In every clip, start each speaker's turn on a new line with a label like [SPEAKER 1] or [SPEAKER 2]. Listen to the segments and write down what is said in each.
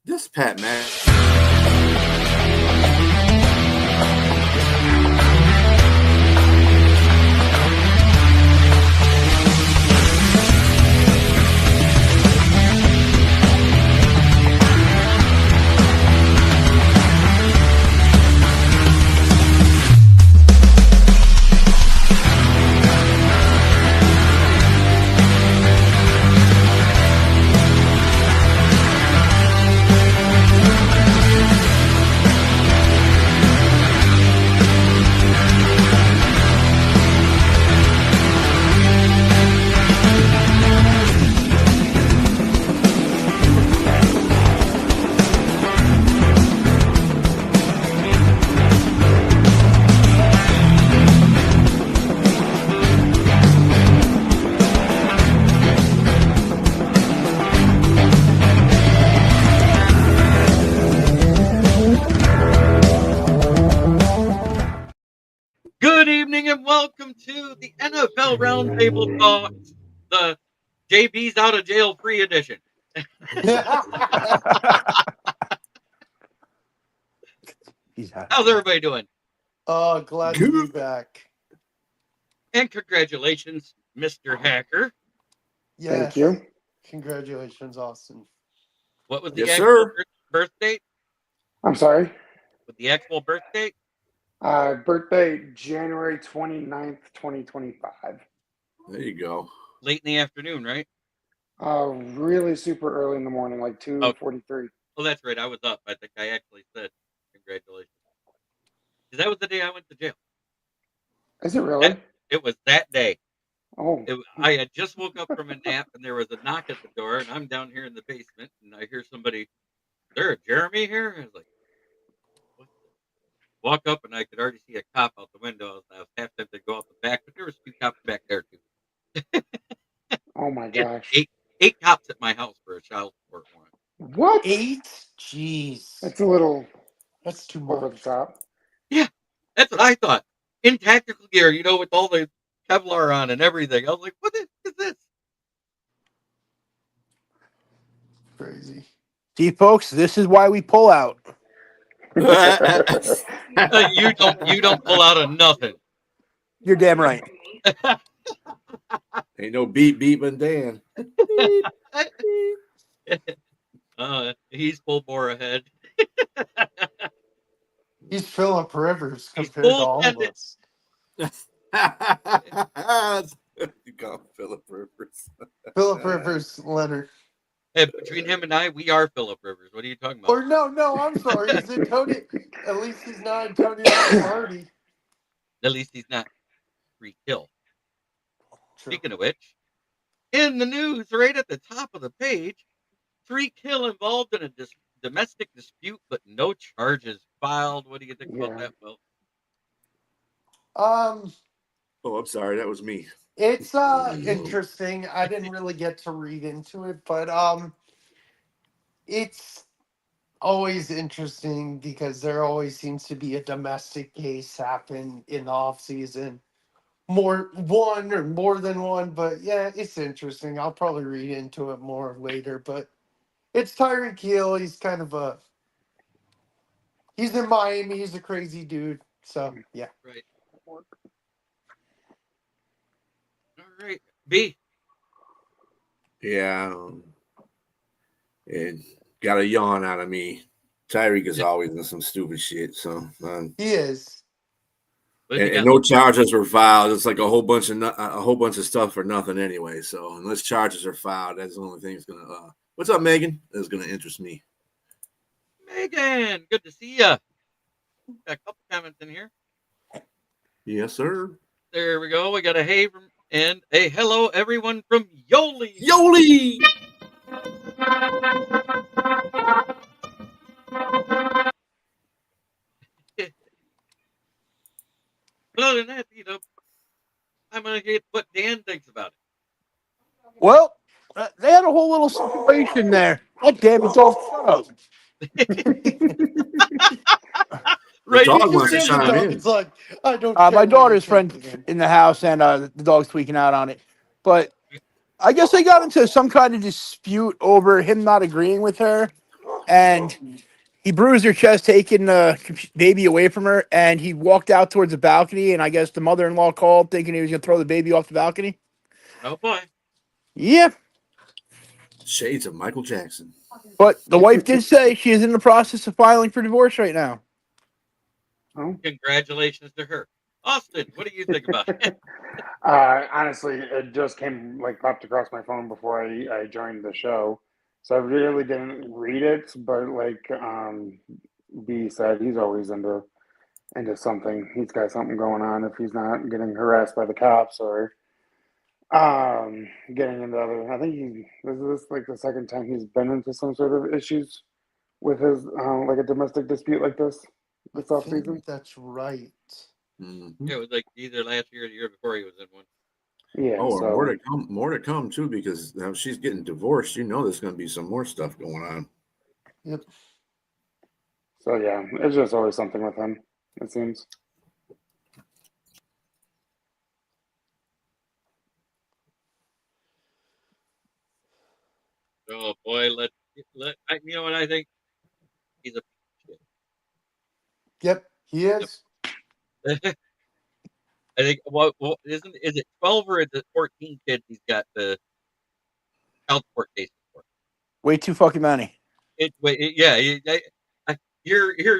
[SPEAKER 1] This Pat Mac.
[SPEAKER 2] Good evening and welcome to the NFL Roundtable Talks, the JB's out of jail free edition. How's everybody doing?
[SPEAKER 3] Oh, glad to be back.
[SPEAKER 2] And congratulations, Mr. Hacker.
[SPEAKER 3] Yes.
[SPEAKER 4] Thank you.
[SPEAKER 3] Congratulations, Austin.
[SPEAKER 2] What was the
[SPEAKER 1] Yes,
[SPEAKER 2] actual
[SPEAKER 1] sir.
[SPEAKER 2] birth date?
[SPEAKER 4] I'm sorry.
[SPEAKER 2] With the actual birth date?
[SPEAKER 4] Birthday January 29th, 2025.
[SPEAKER 1] There you go.
[SPEAKER 2] Late in the afternoon, right?
[SPEAKER 4] Really super early in the morning, like 2:43.
[SPEAKER 2] Oh, that's right. I was up. I think I actually said congratulations. Because that was the day I went to jail.
[SPEAKER 4] Is it really?
[SPEAKER 2] It was that day.
[SPEAKER 4] Oh,
[SPEAKER 2] I had just woke up from a nap and there was a knock at the door and I'm down here in the basement and I hear somebody, is there a Jeremy here? I was like, what? Walk up and I could already see a cop out the window. I was half tempted to go out the back, but there was 2 cops back there too.
[SPEAKER 4] oh my gosh.
[SPEAKER 2] Eight cops at my house for a child support warrant.
[SPEAKER 4] What?
[SPEAKER 3] 8? Jeez.
[SPEAKER 4] That's a little
[SPEAKER 3] That's too
[SPEAKER 4] over the
[SPEAKER 3] much.
[SPEAKER 4] top.
[SPEAKER 2] Yeah, that's what I thought. In tactical gear, with all the Kevlar on and everything. I was like, what is this?
[SPEAKER 3] Crazy.
[SPEAKER 5] See, folks, this is why we pull out.
[SPEAKER 2] You don't pull out of nothing.
[SPEAKER 5] You're damn right.
[SPEAKER 1] Ain't no beat but Dan.
[SPEAKER 2] He's full bore ahead.
[SPEAKER 3] He's Philip Rivers
[SPEAKER 2] He's
[SPEAKER 3] compared to
[SPEAKER 2] full
[SPEAKER 3] all of
[SPEAKER 2] attended.
[SPEAKER 3] us.
[SPEAKER 1] You call him Philip Rivers.
[SPEAKER 3] Philip Rivers, Leonard.
[SPEAKER 2] Hey, between him and I, we are Philip Rivers. What are you talking about?
[SPEAKER 3] Or no, I'm sorry. He's Antonio. At least he's not Antonio Lombardi.
[SPEAKER 2] At least he's not free kill.
[SPEAKER 3] True.
[SPEAKER 2] Speaking of which, in the news, right at the top of the page, 3 kill involved in a domestic dispute, but no charges filed. What do you think about that, Will?
[SPEAKER 1] Oh, I'm sorry. That was me.
[SPEAKER 3] It's interesting. I didn't really get to read into it, but it's always interesting because there always seems to be a domestic case happen in the off season. More than one, but yeah, it's interesting. I'll probably read into it more later, but it's Tyreek Hill. He's kind of he's in Miami. He's a crazy dude. So yeah.
[SPEAKER 2] Right. All right. B.
[SPEAKER 1] Yeah. It got a yawn out of me. Tyreek is always in some stupid shit. So
[SPEAKER 3] He is.
[SPEAKER 1] and no charges were filed. It's like a whole bunch of stuff for nothing anyway. So unless charges are filed, that's the only thing that's gonna. What's up, Megan? That's gonna interest me.
[SPEAKER 2] Megan, good to see ya. Got a couple comments in here.
[SPEAKER 1] Yes, sir.
[SPEAKER 2] There we go. We got a hey and a hello, everyone from Yoli.
[SPEAKER 1] Yoli.
[SPEAKER 2] But other than that, I'm gonna get what Dan thinks about it.
[SPEAKER 5] Well, they had a whole little situation there. God damn it, don't shut up.
[SPEAKER 1] The dog wants to
[SPEAKER 3] The
[SPEAKER 1] chime
[SPEAKER 3] dog
[SPEAKER 1] in.
[SPEAKER 3] is like, I don't
[SPEAKER 5] My
[SPEAKER 3] care
[SPEAKER 5] daughter's
[SPEAKER 3] what you
[SPEAKER 5] friend
[SPEAKER 3] think.
[SPEAKER 5] in the house, and the dog's tweaking out on it. But I guess they got into some kind of dispute over him not agreeing with her. and he bruised her chest, taking the baby away from her, and he walked out towards the balcony, and I guess the mother-in-law called, thinking he was going to throw the baby off the balcony.
[SPEAKER 2] Oh boy.
[SPEAKER 5] Yeah.
[SPEAKER 1] Shades of Michael Jackson.
[SPEAKER 5] But the wife did say she is in the process of filing for divorce right now.
[SPEAKER 4] Oh.
[SPEAKER 2] Congratulations to her. Austin, what do you think about it?
[SPEAKER 4] Honestly, it just popped across my phone before I joined the show, so I really didn't read it. But B said he's always into something. He's got something going on if he's not getting harassed by the cops or getting into other. I think this is like the second time he's been into some sort of issues with his like a domestic dispute like this
[SPEAKER 3] I
[SPEAKER 4] off
[SPEAKER 3] think
[SPEAKER 4] season.
[SPEAKER 3] that's right.
[SPEAKER 1] Mm-hmm.
[SPEAKER 2] It was like either last year or the year before he was in one.
[SPEAKER 4] Yeah.
[SPEAKER 1] Oh,
[SPEAKER 4] so
[SPEAKER 1] more to come too, because now she's getting divorced. You know, there's going to be some more stuff going on.
[SPEAKER 3] Yep.
[SPEAKER 4] So yeah, it's just always something with him. It seems.
[SPEAKER 2] Oh boy, you know what I think? He's a
[SPEAKER 3] Yep, he is.
[SPEAKER 2] I think what is it 12 or is it 14 kids he's got the child support cases for?
[SPEAKER 5] Way too fucking many.
[SPEAKER 2] Here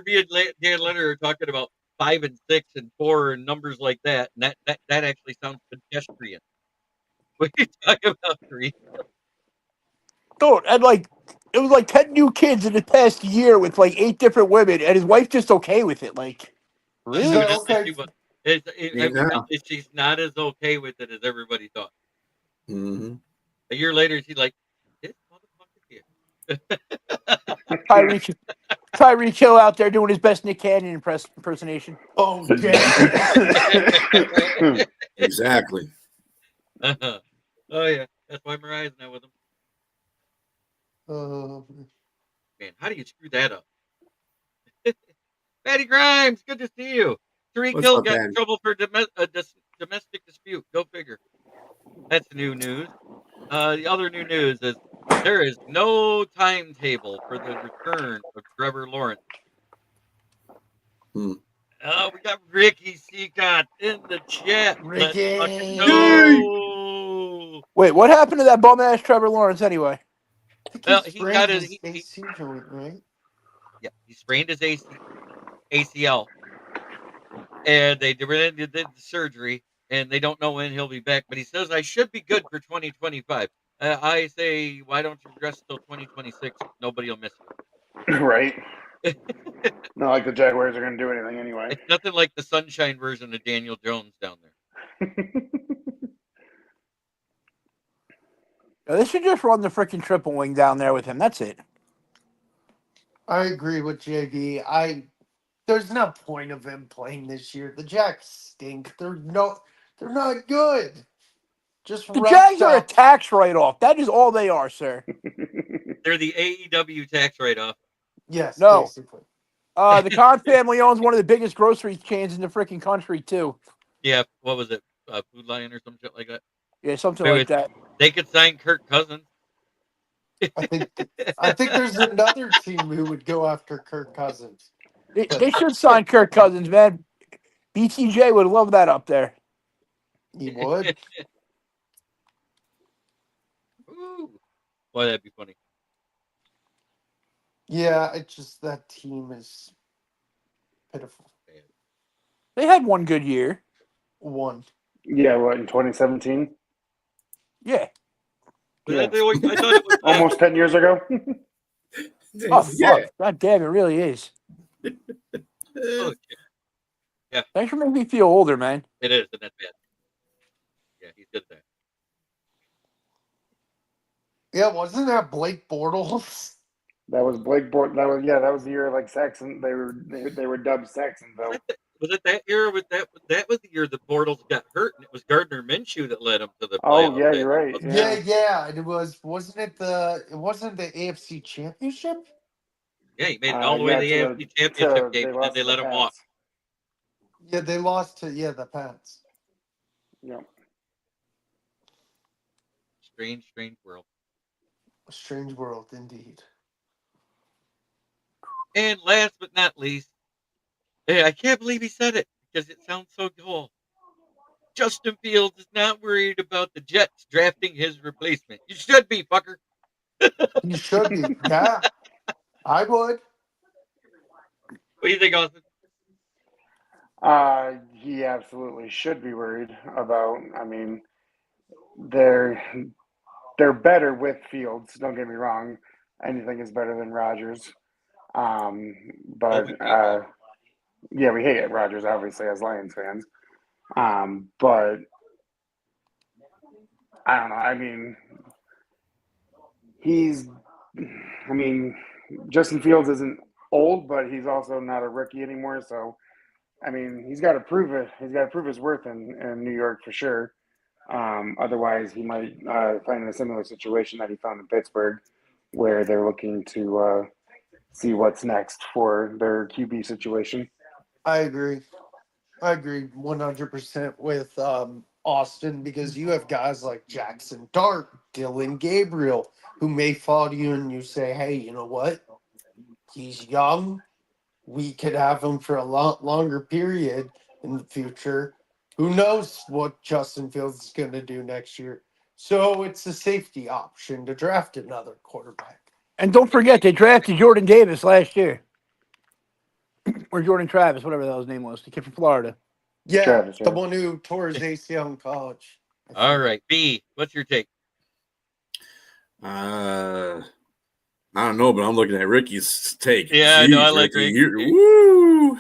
[SPEAKER 2] me and Dan Leonard are talking about 5 and 6 and 4 and numbers like that, and that actually sounds pedestrian. When you talk about 3,
[SPEAKER 5] Dude, and it was like 10 new kids in the past year with like 8 different women, and his wife just okay with it. Like, really?
[SPEAKER 3] So, okay.
[SPEAKER 1] Yeah.
[SPEAKER 2] She's not as okay with it as everybody thought.
[SPEAKER 1] Mm-hmm.
[SPEAKER 2] A year later, she's like, "This motherfucker here."
[SPEAKER 5] Tyreek Hill out there doing his best Nick Cannon impersonation.
[SPEAKER 3] Oh, damn.
[SPEAKER 1] Exactly.
[SPEAKER 2] Oh yeah, that's why Mariah's not with him. Man, how do you screw that up? Patty Grimes, good to see you. Tariq
[SPEAKER 1] What's
[SPEAKER 2] Hill
[SPEAKER 1] up,
[SPEAKER 2] got in
[SPEAKER 1] Patty?
[SPEAKER 2] trouble for domestic dispute. Go figure. That's new news. The other new news is there is no timetable for the return of Trevor Lawrence.
[SPEAKER 1] Hmm.
[SPEAKER 2] We got Ricky Seacott in the chat. Let's fucking
[SPEAKER 3] Ricky.
[SPEAKER 2] go.
[SPEAKER 5] Wait, what happened to that bum ass Trevor Lawrence anyway?
[SPEAKER 3] I think
[SPEAKER 2] Well,
[SPEAKER 3] he
[SPEAKER 2] he got
[SPEAKER 3] sprained
[SPEAKER 2] his
[SPEAKER 3] his AC joint, right?
[SPEAKER 2] he sprained his ACL, and they did the surgery, and they don't know when he'll be back. But he says I should be good for 2025. I say, why don't you rest till 2026? Nobody will miss
[SPEAKER 4] Right.
[SPEAKER 2] you.
[SPEAKER 4] Not like the Jaguars are going to do anything anyway.
[SPEAKER 2] It's nothing like the sunshine version of Daniel Jones down there.
[SPEAKER 5] They should just run the freaking triple wing down there with him. That's it.
[SPEAKER 3] I agree with JB. There's no point of him playing this year. The Jacks stink. They're not good. Just
[SPEAKER 5] The
[SPEAKER 3] rest
[SPEAKER 5] Jags are a
[SPEAKER 3] up.
[SPEAKER 5] tax write-off. That is all they are, sir.
[SPEAKER 2] They're the AEW tax write-off.
[SPEAKER 3] Yes,
[SPEAKER 5] No.
[SPEAKER 3] basically.
[SPEAKER 5] The Khan family owns one of the biggest grocery chains in the freaking country, too.
[SPEAKER 2] Yeah, what was it? Food Lion or some shit like that?
[SPEAKER 5] Yeah, something like that.
[SPEAKER 2] They could sign Kirk Cousins.
[SPEAKER 3] I think there's another team who would go after Kirk Cousins.
[SPEAKER 5] They should sign Kirk Cousins, man. BTJ would love that up there.
[SPEAKER 3] He would.
[SPEAKER 2] Ooh. Boy, that'd be funny.
[SPEAKER 3] Yeah, it's just that team is pitiful.
[SPEAKER 5] They had one good year.
[SPEAKER 3] One.
[SPEAKER 4] Yeah, what, in 2017?
[SPEAKER 5] Yeah.
[SPEAKER 4] Yeah.
[SPEAKER 2] I thought it was
[SPEAKER 4] Almost 10 years ago.
[SPEAKER 5] Oh, fuck. God damn, it really is.
[SPEAKER 2] Oh, yeah.
[SPEAKER 5] Thanks for making me feel older, man.
[SPEAKER 2] It is, and that's bad. Yeah, he's good at that.
[SPEAKER 3] Yeah, wasn't that Blake Bortles?
[SPEAKER 4] That was Blake Bortles. That was the year like Saxon. They were dubbed Saxonville.
[SPEAKER 2] Was it that year? That was the year the Bortles got hurt, and it was Gardner Minshew that led him to the playoffs.
[SPEAKER 4] Oh yeah, you're right.
[SPEAKER 3] Yeah. And wasn't the AFC Championship?
[SPEAKER 2] Yeah, he made it all the way to the AFC Championship game, and then they let him off.
[SPEAKER 3] Yeah, they lost to the Pats.
[SPEAKER 4] Yeah.
[SPEAKER 2] Strange world.
[SPEAKER 3] A strange world, indeed.
[SPEAKER 2] And last but not least, hey, I can't believe he said it because it sounds so cool. Justin Fields is not worried about the Jets drafting his replacement. You should be, fucker.
[SPEAKER 3] You should be. Yeah, I would.
[SPEAKER 2] What do you think, Austin?
[SPEAKER 4] He absolutely should be worried about. I mean, they're better with Fields. Don't get me wrong. Anything is better than Rodgers.
[SPEAKER 2] Oh,
[SPEAKER 4] But
[SPEAKER 2] we hate
[SPEAKER 4] yeah, we hate Rodgers obviously as Lions fans. But I don't know. I mean, he's. I mean, Justin Fields isn't old, but he's also not a rookie anymore. So, I mean, he's got to prove it. He's got to prove his worth in New York for sure. Otherwise, he might find in a similar situation that he found in Pittsburgh, where they're looking to see what's next for their QB situation.
[SPEAKER 3] I agree. I agree 100% with Austin, because you have guys like Jackson Dart, Dylan Gabriel, who may fall to you and you say, hey, you know what? He's young. We could have him for a lot longer period in the future. Who knows what Justin Fields is going to do next year? So it's a safety option to draft another quarterback.
[SPEAKER 5] And don't forget, they drafted Jordan Davis last year. Or Jordan Travis, whatever the hell his name was. The kid from Florida.
[SPEAKER 3] Yeah,
[SPEAKER 4] Travis,
[SPEAKER 3] the
[SPEAKER 4] yeah.
[SPEAKER 3] one who tore his ACL in college.
[SPEAKER 2] All right, B, what's your take?
[SPEAKER 1] I don't know, but I'm looking at Ricky's take.
[SPEAKER 2] Yeah, I know, I like
[SPEAKER 1] Ricky.
[SPEAKER 2] Ricky.
[SPEAKER 1] Woo!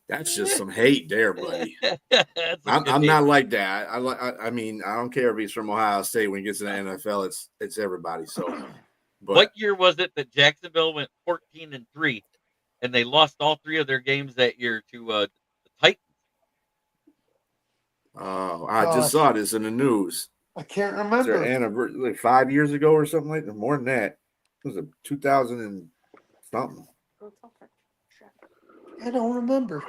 [SPEAKER 1] That's just some hate there, buddy.
[SPEAKER 2] That's some good
[SPEAKER 1] I'm
[SPEAKER 2] take.
[SPEAKER 1] not like that. I mean, I don't care if he's from Ohio State. When he gets in the NFL, it's everybody. So, but
[SPEAKER 2] What year was it that Jacksonville went 14-3, and they lost all 3 of their games that year to the Titans?
[SPEAKER 1] I just saw this in the news.
[SPEAKER 3] I can't
[SPEAKER 1] It's
[SPEAKER 3] remember.
[SPEAKER 1] their anniversary, like 5 years ago or something like that. More than that. It was a 2000 and something.
[SPEAKER 3] I don't remember.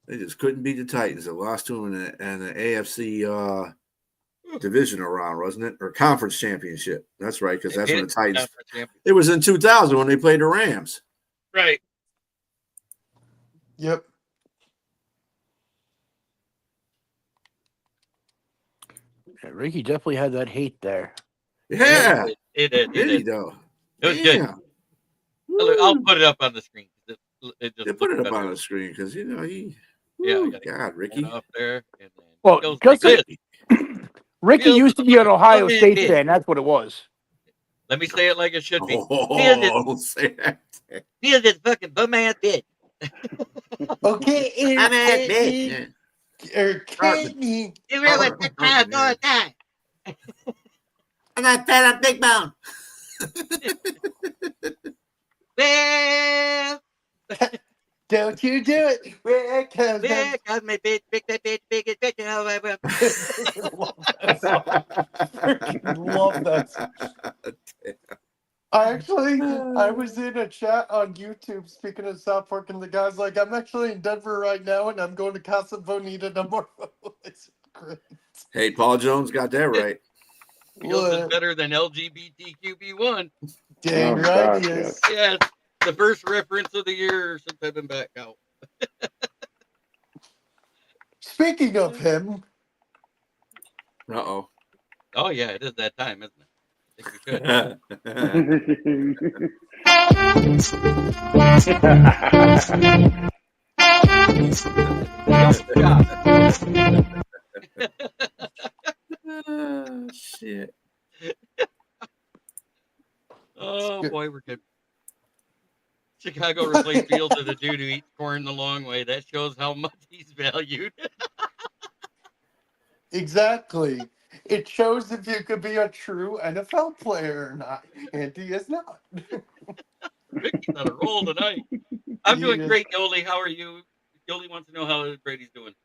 [SPEAKER 1] They just couldn't beat the Titans. They lost to them in the AFC divisional round, wasn't it? Or conference championship. That's right, because that's when the Titans. It was in 2000 when they played the Rams.
[SPEAKER 2] Right.
[SPEAKER 3] Yep.
[SPEAKER 5] Yeah, Ricky definitely had that hate there.
[SPEAKER 1] Yeah.
[SPEAKER 2] It did.
[SPEAKER 1] Did he, though?
[SPEAKER 2] It was good. I'll put it up on the screen. It just
[SPEAKER 1] put it up
[SPEAKER 2] better.
[SPEAKER 1] on the screen because, he.
[SPEAKER 2] Yeah,
[SPEAKER 1] Woo,
[SPEAKER 2] I gotta
[SPEAKER 1] God, Ricky.
[SPEAKER 2] get up there. And then
[SPEAKER 5] Well,
[SPEAKER 2] it goes
[SPEAKER 5] just
[SPEAKER 2] like this.
[SPEAKER 5] Ricky
[SPEAKER 2] Fields
[SPEAKER 5] used to be an Ohio
[SPEAKER 2] fucking
[SPEAKER 5] State
[SPEAKER 2] bitch.
[SPEAKER 5] fan. That's what it was.
[SPEAKER 2] Let me say it like it should be.
[SPEAKER 1] Oh, say that.
[SPEAKER 2] Fields this fucking bum ass bitch.
[SPEAKER 3] Okay,
[SPEAKER 1] I'm at
[SPEAKER 3] Kenny.
[SPEAKER 1] bed.
[SPEAKER 3] Or Kenny.
[SPEAKER 2] You really the time all the time.
[SPEAKER 1] I'm not fat, I'm big bone.
[SPEAKER 2] Well,
[SPEAKER 3] Don't you do it. Where comes
[SPEAKER 2] there comes my bitch, biggest bitch.
[SPEAKER 3] freaking love that. I was in a chat on YouTube speaking of South Park, and the guy's like, I'm actually in Denver right now, and I'm going to Casa Bonita tomorrow. It's great.
[SPEAKER 1] Hey, Paul Jones got that right.
[SPEAKER 2] Fields is better than LGBTQB1.
[SPEAKER 3] Dang
[SPEAKER 4] Oh,
[SPEAKER 3] right
[SPEAKER 4] gosh,
[SPEAKER 3] he is.
[SPEAKER 2] Yes, the first reference of the year since I've been back out.
[SPEAKER 3] Speaking of him,
[SPEAKER 1] Uh-oh.
[SPEAKER 2] Oh yeah, it is that time, isn't it? I think we should.
[SPEAKER 1] Shit.
[SPEAKER 2] Oh boy, we're good. Chicago replaced Fields with a dude who eats corn the long way. That shows how much he's valued.
[SPEAKER 3] exactly. It shows if you could be a true NFL player or not. And he is not.
[SPEAKER 2] Ricky's on a roll tonight. I'm doing
[SPEAKER 3] Yeah.
[SPEAKER 2] great, Yoli. How are you? Yoli wants to know how Brady's doing.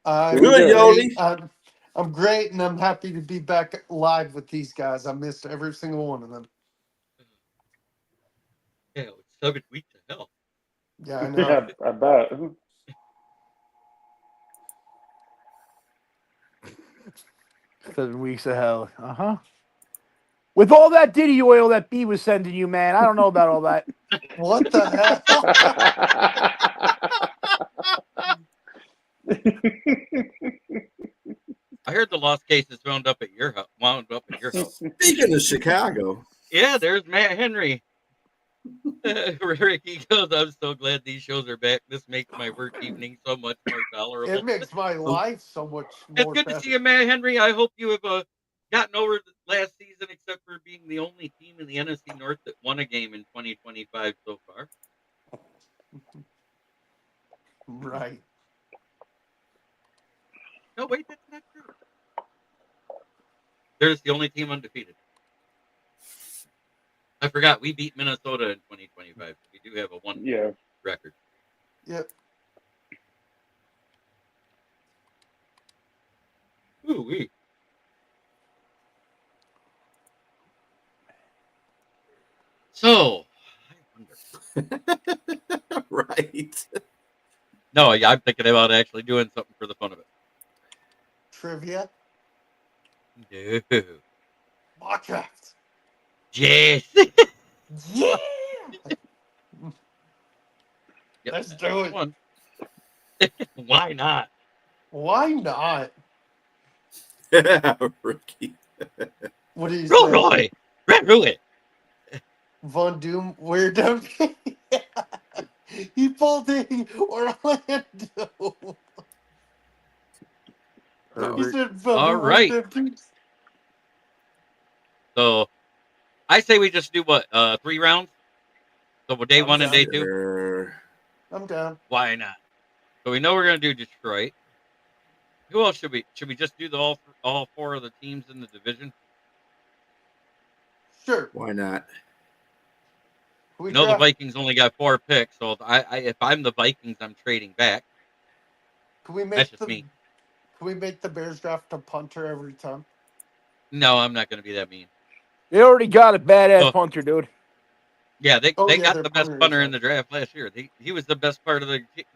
[SPEAKER 3] I'm
[SPEAKER 1] Good,
[SPEAKER 3] great.
[SPEAKER 1] Yoli.
[SPEAKER 3] I'm great, and I'm happy to be back live with these guys. I missed every single one of them.
[SPEAKER 2] Yeah, it's 7 weeks of hell.
[SPEAKER 3] Yeah, I know.
[SPEAKER 4] Yeah, I bet.
[SPEAKER 5] 7 weeks of hell. Uh-huh. With all that Diddy oil that B was sending you, man, I don't know about all that.
[SPEAKER 3] What the hell?
[SPEAKER 2] I heard the lost cases wound up at your house.
[SPEAKER 1] Speaking of Chicago,
[SPEAKER 2] Yeah, there's Matt Henry. Ricky goes, I'm so glad these shows are back. This makes my work evening so much more tolerable.
[SPEAKER 3] It makes my life so much
[SPEAKER 2] It's
[SPEAKER 3] more
[SPEAKER 2] good
[SPEAKER 3] better.
[SPEAKER 2] to see you, Matt Henry. I hope you have gotten over the last season, except for being the only team in the NFC North that won a game in 2025 so far.
[SPEAKER 3] Right.
[SPEAKER 2] No, wait, that's not true. They're just the only team undefeated. I forgot we beat Minnesota in 2025. We do have a one record.
[SPEAKER 3] Yep.
[SPEAKER 2] Ooh wee. So, I wonder.
[SPEAKER 1] right?
[SPEAKER 2] No, I'm thinking about actually doing something for the fun of it.
[SPEAKER 3] Trivia.
[SPEAKER 2] No.
[SPEAKER 3] Mock draft.
[SPEAKER 2] Yes.
[SPEAKER 3] Yeah.
[SPEAKER 2] Yep,
[SPEAKER 3] Let's do it.
[SPEAKER 2] one. Why not?
[SPEAKER 3] Why not?
[SPEAKER 1] Ricky.
[SPEAKER 3] What do you
[SPEAKER 2] Roll
[SPEAKER 3] say?
[SPEAKER 2] Roy. Roy.
[SPEAKER 3] Von Doom, where down? He pulled in Orlando. He said,
[SPEAKER 2] All right. So I say we just do what? 3 rounds? So day
[SPEAKER 3] I'm
[SPEAKER 2] 1 and
[SPEAKER 3] down.
[SPEAKER 2] day 2?
[SPEAKER 1] Sure.
[SPEAKER 3] I'm down.
[SPEAKER 2] Why not? So we know we're gonna do Detroit. Who else should we just do all 4 of the teams in the division?
[SPEAKER 3] Sure.
[SPEAKER 1] Why not?
[SPEAKER 3] We
[SPEAKER 2] No, the
[SPEAKER 3] draft.
[SPEAKER 2] Vikings only got 4 picks, so if I'm the Vikings, I'm trading back.
[SPEAKER 3] Can we
[SPEAKER 2] That's
[SPEAKER 3] make
[SPEAKER 2] just me.
[SPEAKER 3] Can we make the Bears draft a punter every time?
[SPEAKER 2] No, I'm not gonna be that mean.
[SPEAKER 5] They already got a badass
[SPEAKER 2] Oh.
[SPEAKER 5] punter, dude.
[SPEAKER 2] Yeah, they got
[SPEAKER 3] their
[SPEAKER 2] the best
[SPEAKER 3] punter is
[SPEAKER 2] punter in
[SPEAKER 3] up.
[SPEAKER 2] the draft last year. He was the best part of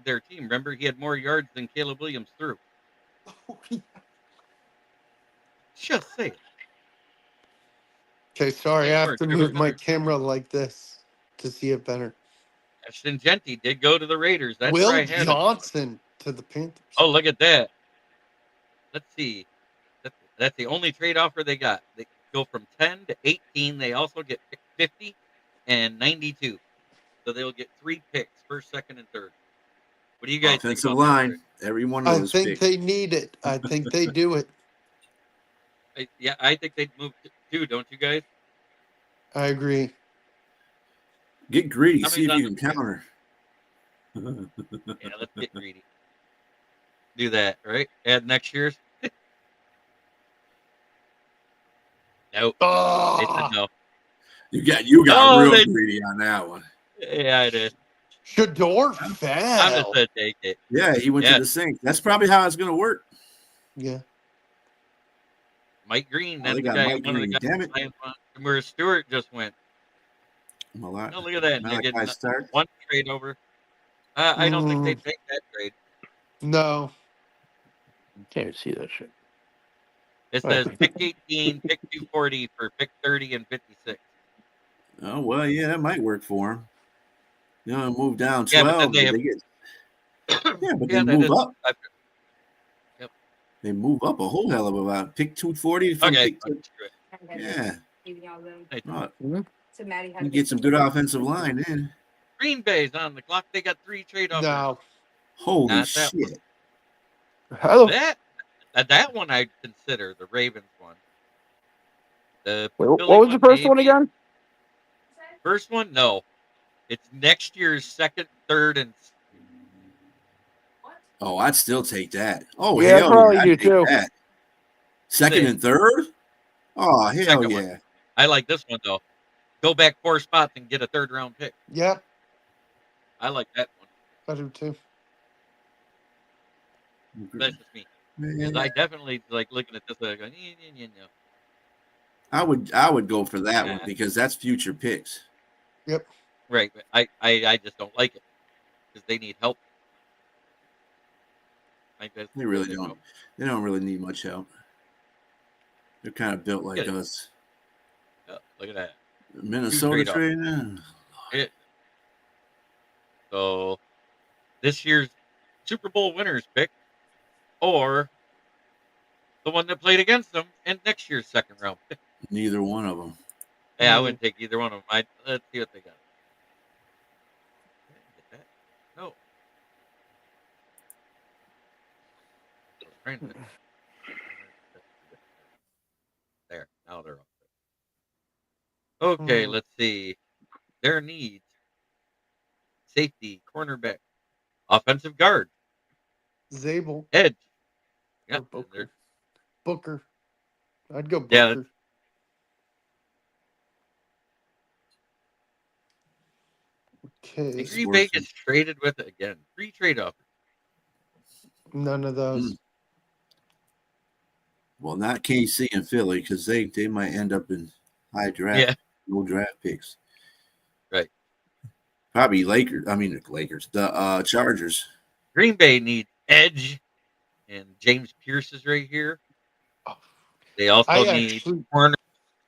[SPEAKER 2] their team. Remember, he had more yards than Caleb Williams threw. Just say it.
[SPEAKER 3] Okay, sorry, I have to
[SPEAKER 2] Trevor
[SPEAKER 3] move my
[SPEAKER 2] Miller.
[SPEAKER 3] camera like this to see it better.
[SPEAKER 2] Ashton Genty did go to the Raiders. That's
[SPEAKER 3] Will
[SPEAKER 2] where I had him.
[SPEAKER 3] Johnson to the Panthers.
[SPEAKER 2] Oh, look at that. Let's see. That's the only trade offer they got. They go from 10 to 18. They also get 50 and 92. So they'll get 3 picks, first, second, and third. What do you guys think
[SPEAKER 1] Offensive
[SPEAKER 2] about
[SPEAKER 1] line. Every one of
[SPEAKER 3] I
[SPEAKER 1] those
[SPEAKER 3] think
[SPEAKER 1] picks.
[SPEAKER 3] they need it. I think they do it.
[SPEAKER 2] Yeah, I think they'd move too, don't you guys?
[SPEAKER 3] I agree.
[SPEAKER 1] Get greedy.
[SPEAKER 2] How
[SPEAKER 1] See if
[SPEAKER 2] many's
[SPEAKER 1] you
[SPEAKER 2] on
[SPEAKER 1] can counter.
[SPEAKER 2] Yeah, let's get greedy. Do that, right? Add next year's. Nope. They said
[SPEAKER 3] Ah,
[SPEAKER 2] no.
[SPEAKER 1] You got
[SPEAKER 2] Oh,
[SPEAKER 1] real greedy on that one.
[SPEAKER 2] Yeah, I did.
[SPEAKER 3] Shador
[SPEAKER 2] I'm just
[SPEAKER 3] fell.
[SPEAKER 2] gonna take it.
[SPEAKER 1] Yeah, he went
[SPEAKER 2] Yeah.
[SPEAKER 1] to the sink. That's probably how it's going to work.
[SPEAKER 3] Yeah.
[SPEAKER 2] Mike Green,
[SPEAKER 1] Oh,
[SPEAKER 2] that's
[SPEAKER 1] they
[SPEAKER 2] the
[SPEAKER 1] got
[SPEAKER 2] guy.
[SPEAKER 1] Mike
[SPEAKER 2] One of the
[SPEAKER 1] Green.
[SPEAKER 2] guys.
[SPEAKER 1] Damn it.
[SPEAKER 2] Where Stewart just went.
[SPEAKER 1] Well, that,
[SPEAKER 2] No, look at that. And they
[SPEAKER 1] Malachi
[SPEAKER 2] get
[SPEAKER 1] Stark.
[SPEAKER 2] one trade over. I don't think they'd make that trade.
[SPEAKER 3] No.
[SPEAKER 5] Can't even see that shit.
[SPEAKER 2] It says pick 18, pick 240 for pick 30 and 56.
[SPEAKER 1] Oh, well, yeah, that might work for him. You know, move down 12.
[SPEAKER 2] Yeah, but then they have.
[SPEAKER 1] Yeah, but
[SPEAKER 2] Yeah,
[SPEAKER 1] they
[SPEAKER 2] that
[SPEAKER 1] move
[SPEAKER 2] is.
[SPEAKER 1] up.
[SPEAKER 2] Yep.
[SPEAKER 1] They move up a whole hell of a lot. Pick 240 from
[SPEAKER 2] Okay.
[SPEAKER 1] pick. Yeah. Oh,
[SPEAKER 6] So Maddie
[SPEAKER 1] you get some good offensive line in.
[SPEAKER 2] Green Bay's on the clock. They got 3 trade offers.
[SPEAKER 3] No.
[SPEAKER 1] Holy
[SPEAKER 2] Not that
[SPEAKER 1] shit.
[SPEAKER 5] Hello.
[SPEAKER 2] That one I'd consider, the Ravens one. The
[SPEAKER 5] Wait,
[SPEAKER 2] Philly
[SPEAKER 5] what was the first one
[SPEAKER 2] maybe.
[SPEAKER 5] again?
[SPEAKER 2] First one, no. It's next year's second, third, and
[SPEAKER 1] Oh, I'd still take that. Oh,
[SPEAKER 5] Yeah,
[SPEAKER 1] hell
[SPEAKER 5] probably
[SPEAKER 1] yeah.
[SPEAKER 5] do
[SPEAKER 1] I'd take
[SPEAKER 5] too.
[SPEAKER 1] that. Second
[SPEAKER 2] Six.
[SPEAKER 1] and third? Oh, hell
[SPEAKER 2] Second
[SPEAKER 1] yeah.
[SPEAKER 2] one. I like this one though. Go back 4 spots and get a 3rd round pick.
[SPEAKER 3] Yeah,
[SPEAKER 2] I like that one.
[SPEAKER 3] I do too.
[SPEAKER 2] That's just me.
[SPEAKER 1] Man,
[SPEAKER 2] I definitely like looking at this. Like, no.
[SPEAKER 1] I would go for that one because that's future picks.
[SPEAKER 3] Yep.
[SPEAKER 2] Right. But I just don't like it because they need help.
[SPEAKER 1] They really don't. They don't really need much help. They're kind of built like us.
[SPEAKER 2] Look at that.
[SPEAKER 1] Minnesota trade now.
[SPEAKER 2] So this year's Super Bowl winners pick, or the one that played against them in next year's second round pick.
[SPEAKER 1] Neither one of them.
[SPEAKER 2] Yeah, I wouldn't take either one of them. Let's see what they got. Did I get that? No. I was trying to. There. Now they're up there. Okay, let's see. Their needs: safety, cornerback, offensive guard,
[SPEAKER 3] Zabel.
[SPEAKER 2] edge.
[SPEAKER 3] Or
[SPEAKER 2] Yep.
[SPEAKER 3] Booker. Booker. I'd go
[SPEAKER 2] Yeah,
[SPEAKER 3] Booker. Okay.
[SPEAKER 2] Green Bay gets traded with it again. 3 trade offers.
[SPEAKER 3] None of those.
[SPEAKER 1] Well, not KC and Philly because they might end up in high draft.
[SPEAKER 2] Yeah.
[SPEAKER 1] No draft picks.
[SPEAKER 2] Right.
[SPEAKER 1] Probably Lakers. I mean, the Lakers. The Chargers.
[SPEAKER 2] Green Bay needs edge, and James Pierce is right here. They also need corner.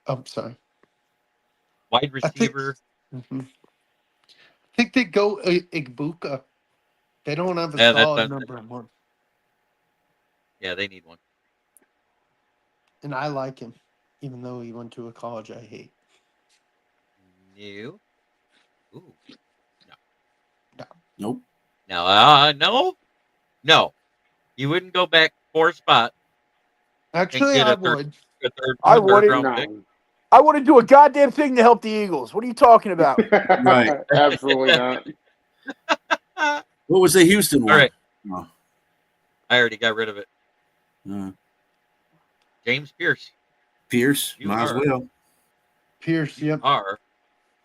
[SPEAKER 3] I'm sorry.
[SPEAKER 2] Wide receiver.
[SPEAKER 3] I think they go Igbuka. They don't have a solid number one.
[SPEAKER 2] Yeah, they need one.
[SPEAKER 3] And I like him, even though he went to a college I hate.
[SPEAKER 2] No. Ooh.
[SPEAKER 3] No.
[SPEAKER 1] Nope.
[SPEAKER 2] No. No. You wouldn't go back 4 spots.
[SPEAKER 3] Actually, I would.
[SPEAKER 5] I wouldn't.
[SPEAKER 2] Pick.
[SPEAKER 5] I wouldn't do a goddamn thing to help the Eagles. What are you talking about?
[SPEAKER 1] Right.
[SPEAKER 4] Absolutely not.
[SPEAKER 1] What was the Houston one?
[SPEAKER 2] All right.
[SPEAKER 1] Oh.
[SPEAKER 2] I already got rid of it. James Pierce.
[SPEAKER 1] Pierce. Might as well.
[SPEAKER 3] Pierce, yep.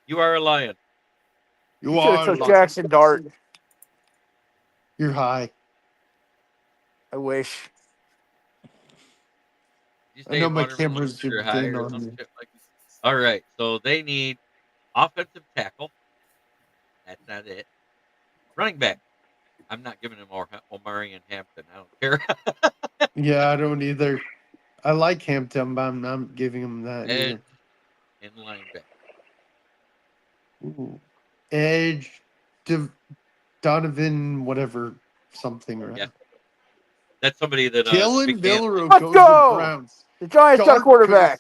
[SPEAKER 2] You are a lion.
[SPEAKER 3] You are
[SPEAKER 5] took Jackson Dart.
[SPEAKER 3] You're high.
[SPEAKER 5] I wish.
[SPEAKER 3] I know my camera's zoomed in on me.
[SPEAKER 2] All right, so they need offensive tackle. That's not it. Running back. I'm not giving him Omari and Hampton. I don't care.
[SPEAKER 3] Yeah, I don't either. I like Hampton, but I'm not giving him that either.
[SPEAKER 2] And linebacker.
[SPEAKER 3] Ooh. Edge, Donovan, whatever, something. Right?
[SPEAKER 2] Yeah. That's somebody that
[SPEAKER 3] Jalen Villaro goes
[SPEAKER 5] to
[SPEAKER 3] to Browns.
[SPEAKER 5] The Giants got a quarterback.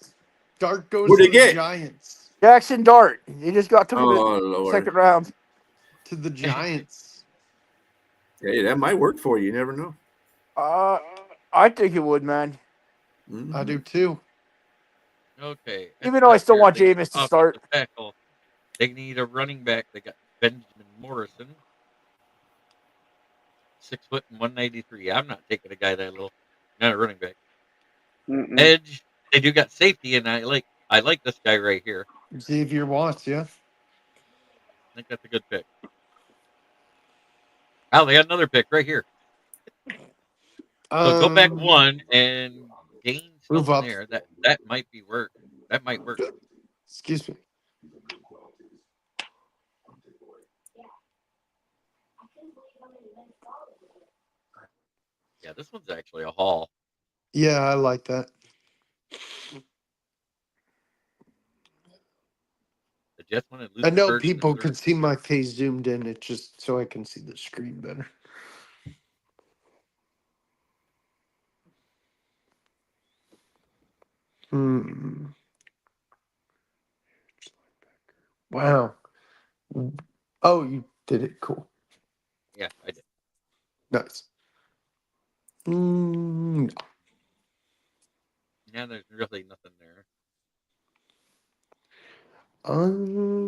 [SPEAKER 3] Dart goes
[SPEAKER 1] Who'd
[SPEAKER 3] to
[SPEAKER 1] they get?
[SPEAKER 3] the Giants.
[SPEAKER 5] Jackson Dart. He just got to the
[SPEAKER 1] Lord.
[SPEAKER 5] second round.
[SPEAKER 3] To the Giants.
[SPEAKER 1] Hey, that might work for you. You never know.
[SPEAKER 5] I think it would, man.
[SPEAKER 1] Mm-hmm.
[SPEAKER 3] I do too.
[SPEAKER 2] Okay.
[SPEAKER 5] Even though I still want Jameis to start.
[SPEAKER 2] Tackle. They need a running back. They got Benjamin Morrison. 6 foot and 193. I'm not taking a guy that little. Not a running back. Edge. They do got safety, and I like this guy right here.
[SPEAKER 3] Xavier Watts, yeah.
[SPEAKER 2] I think that's a good pick. Oh, they got another pick right here. So go back 1 and gain something there. That might work. That might work.
[SPEAKER 3] Excuse me.
[SPEAKER 2] Yeah, this one's actually a haul.
[SPEAKER 3] Yeah, I like that.
[SPEAKER 2] The Jets want to lose.
[SPEAKER 3] I know people can see my face zoomed in. It's just so I can see the screen better. Wow. Oh, you did it. Cool.
[SPEAKER 2] Yeah, I did.
[SPEAKER 3] Nice. No.
[SPEAKER 2] Yeah, there's really nothing there.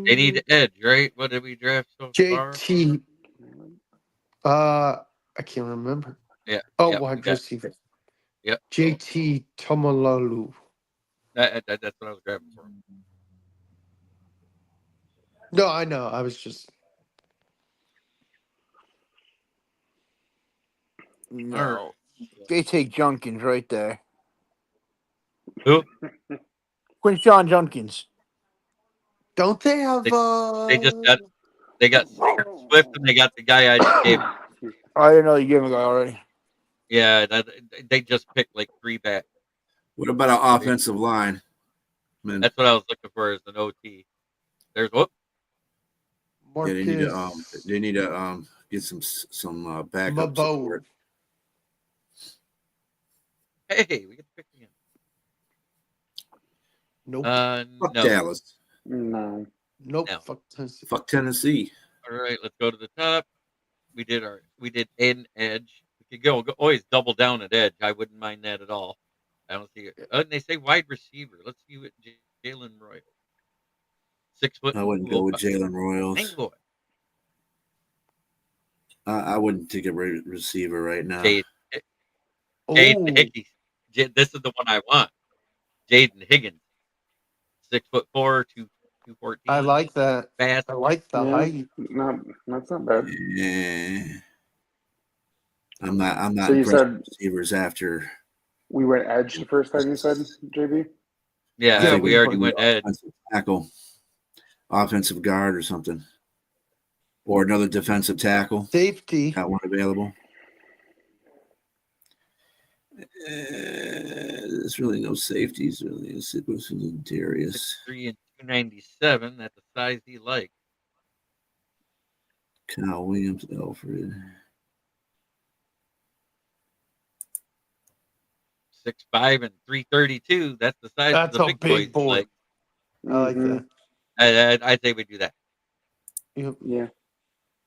[SPEAKER 2] They need edge, right? What did we draft so far?
[SPEAKER 3] JT. I can't remember.
[SPEAKER 2] Yeah.
[SPEAKER 3] Oh, wide receiver.
[SPEAKER 2] Yep.
[SPEAKER 3] JT Tomalalu.
[SPEAKER 2] That's what I was grabbing for him.
[SPEAKER 3] No, I know. I was just.
[SPEAKER 5] No. They take Junkins right there.
[SPEAKER 2] Who?
[SPEAKER 5] Quinshon Junkins.
[SPEAKER 3] Don't they have?
[SPEAKER 2] They got Swift, and they got the guy I just gave.
[SPEAKER 5] I didn't know you gave him a guy already.
[SPEAKER 2] Yeah, they just picked like 3 back.
[SPEAKER 1] What about our offensive line? Man,
[SPEAKER 2] That's what I was looking for as an OT. There's whoop.
[SPEAKER 1] yeah,
[SPEAKER 3] Marcus
[SPEAKER 1] they need to get some backup
[SPEAKER 3] Mabo.
[SPEAKER 1] support.
[SPEAKER 2] Hey, we get to pick again.
[SPEAKER 3] Nope.
[SPEAKER 1] Fuck
[SPEAKER 2] No.
[SPEAKER 1] Dallas.
[SPEAKER 4] No.
[SPEAKER 3] Nope.
[SPEAKER 2] No.
[SPEAKER 3] Fuck Tennessee.
[SPEAKER 1] Fuck Tennessee.
[SPEAKER 2] All right, let's go to the top. We did an edge. We could go always double down at edge. I wouldn't mind that at all. I don't see it. And they say wide receiver. Let's see what Jalen Royal. 6 foot.
[SPEAKER 1] I wouldn't go with Jalen Royals.
[SPEAKER 2] Dang boy.
[SPEAKER 1] I wouldn't take a receiver right now.
[SPEAKER 2] Jaden
[SPEAKER 3] Oh,
[SPEAKER 2] Hickey. This is the one I want. Jaden Higgins. 6'4", 214.
[SPEAKER 3] I like that.
[SPEAKER 2] Fast.
[SPEAKER 3] I like the
[SPEAKER 4] Yeah,
[SPEAKER 3] height.
[SPEAKER 4] that's not bad.
[SPEAKER 1] Yeah. I'm not
[SPEAKER 4] So you
[SPEAKER 1] impressed
[SPEAKER 4] said
[SPEAKER 1] with receivers after
[SPEAKER 4] we went edge the first time you said, JB?
[SPEAKER 2] Yeah,
[SPEAKER 3] Yeah,
[SPEAKER 2] we already went edge.
[SPEAKER 1] offensive tackle, offensive guard or something. Or another defensive tackle.
[SPEAKER 3] Safety.
[SPEAKER 1] Got one available. There's really no safeties. Really, it's Darius.
[SPEAKER 2] 6'3" and 297. That's the size he likes.
[SPEAKER 1] Kyle Williams, Alfred.
[SPEAKER 2] 6'5" and 332. That's the size
[SPEAKER 3] That's
[SPEAKER 2] of the
[SPEAKER 3] a
[SPEAKER 2] big
[SPEAKER 3] big
[SPEAKER 2] boys.
[SPEAKER 3] boy.
[SPEAKER 2] Like,
[SPEAKER 3] I like
[SPEAKER 4] Mhm.
[SPEAKER 3] that.
[SPEAKER 2] I say we do that.
[SPEAKER 3] Yep.
[SPEAKER 4] Yeah.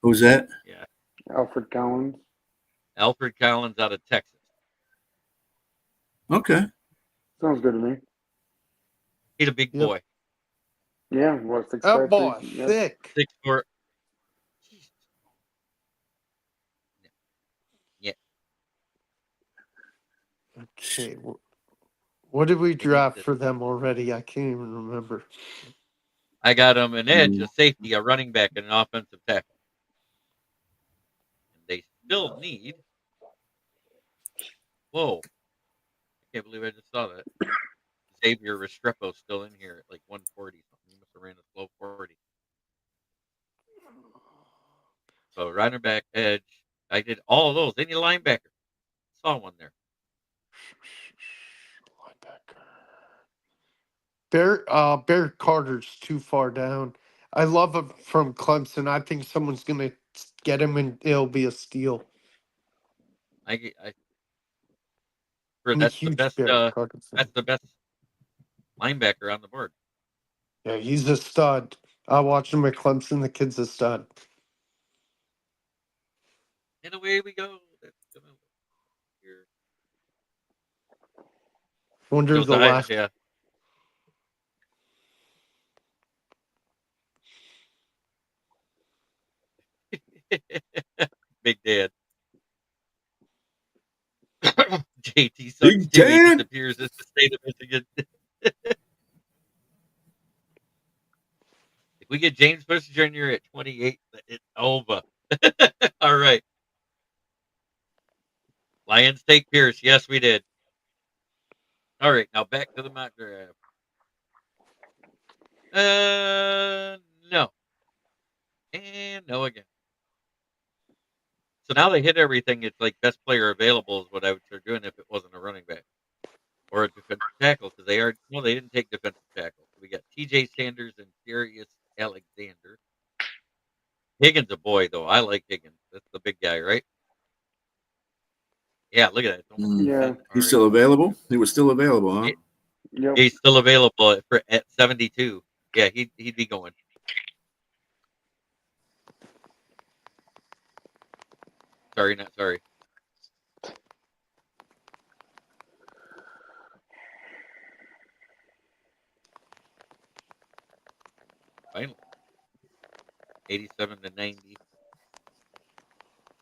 [SPEAKER 1] Who's that?
[SPEAKER 2] Yeah.
[SPEAKER 4] Alfred Collins.
[SPEAKER 2] Alfred Collins out of Texas.
[SPEAKER 1] Okay.
[SPEAKER 4] Sounds good to me.
[SPEAKER 2] He's a big
[SPEAKER 3] Yep.
[SPEAKER 2] boy.
[SPEAKER 4] Yeah, what, 6'5",
[SPEAKER 3] That boy,
[SPEAKER 4] 3? Yep.
[SPEAKER 3] thick.
[SPEAKER 2] 6'4".
[SPEAKER 3] Okay. What did we
[SPEAKER 2] need
[SPEAKER 3] draft
[SPEAKER 2] to-
[SPEAKER 3] for them already? I can't even remember.
[SPEAKER 2] I got him an edge, a safety, a running back, and an offensive tackle. And they still need. Whoa. I can't believe I just saw that. Xavier Restrepo still in here at like 140 something. He must have ran a slow 40. So running back, edge. I did all of those. Any linebacker. Saw one there.
[SPEAKER 3] Bear Carter's too far down. I love him from Clemson. I think someone's gonna get him and it'll be a steal. I'm a
[SPEAKER 2] That's the
[SPEAKER 3] huge
[SPEAKER 2] best.
[SPEAKER 3] Bear Carter fan.
[SPEAKER 2] That's the best linebacker on the board.
[SPEAKER 3] Yeah, he's a stud. I watched him at Clemson. The kid's a stud.
[SPEAKER 2] And away we go. That's gonna here.
[SPEAKER 3] Wonder the
[SPEAKER 2] Josiah,
[SPEAKER 3] last.
[SPEAKER 2] yeah. Big Dad. JT sucks
[SPEAKER 1] Big
[SPEAKER 2] too. He
[SPEAKER 1] Dad?
[SPEAKER 2] disappears as the state of Michigan. If we get James Bush Jr. at 28, it's over. All right. Lions take Pierce. Yes, we did. All right, now back to the mock draft. No. And no again. So now they hit everything. It's like best player available is what I would start doing if it wasn't a running back or a defensive tackle because they didn't take defensive tackle. So we got T.J. Sanders and Darius Alexander. Higgins a boy though. I like Higgins. That's the big guy, right? Yeah, look at that.
[SPEAKER 4] Yeah.
[SPEAKER 1] He's still available? He was still available, huh?
[SPEAKER 4] Yep.
[SPEAKER 2] He's still available at 72. Yeah, he'd be going. Sorry, not sorry. Finally. 87 to 90.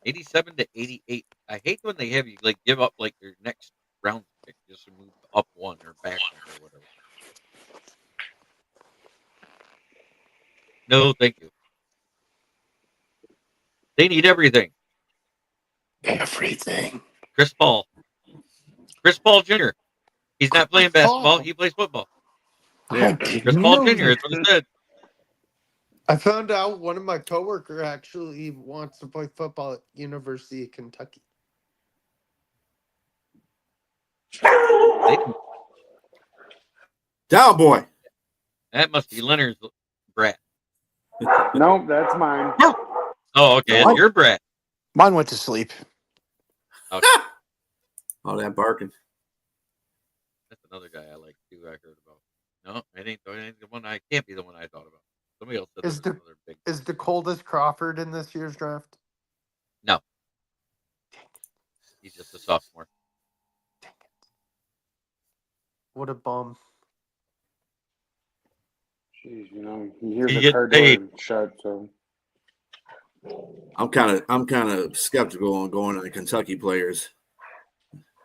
[SPEAKER 2] 87 to 88. I hate when they have you like give up like your next round pick just to move up one or back one or whatever. No, thank you. They need everything.
[SPEAKER 3] Everything.
[SPEAKER 2] Chris Paul Jr. He's not playing basketball. He plays football.
[SPEAKER 1] Yeah.
[SPEAKER 3] I didn't
[SPEAKER 2] Chris Paul
[SPEAKER 3] know
[SPEAKER 2] Jr. is what it
[SPEAKER 3] that.
[SPEAKER 2] said.
[SPEAKER 3] I found out one of my coworkers actually wants to play football at University of Kentucky.
[SPEAKER 1] Down, boy.
[SPEAKER 2] That must be Leonard's brat.
[SPEAKER 4] Nope, that's mine.
[SPEAKER 2] Oh, okay. It's your brat.
[SPEAKER 5] Mine went to sleep.
[SPEAKER 2] Okay.
[SPEAKER 1] All that barking.
[SPEAKER 2] That's another guy I like too. I heard about. No, it ain't the one. I can't be the one I thought about. Somebody else said
[SPEAKER 3] Is
[SPEAKER 2] there was another big.
[SPEAKER 3] Is the coldest Crawford in this year's draft?
[SPEAKER 2] No, he's just a sophomore.
[SPEAKER 3] What a bum.
[SPEAKER 4] Jeez, you know, he hears
[SPEAKER 2] He
[SPEAKER 4] the
[SPEAKER 2] gets
[SPEAKER 4] car
[SPEAKER 2] paid.
[SPEAKER 4] door shut, so.
[SPEAKER 1] I'm kind of skeptical on going to the Kentucky players.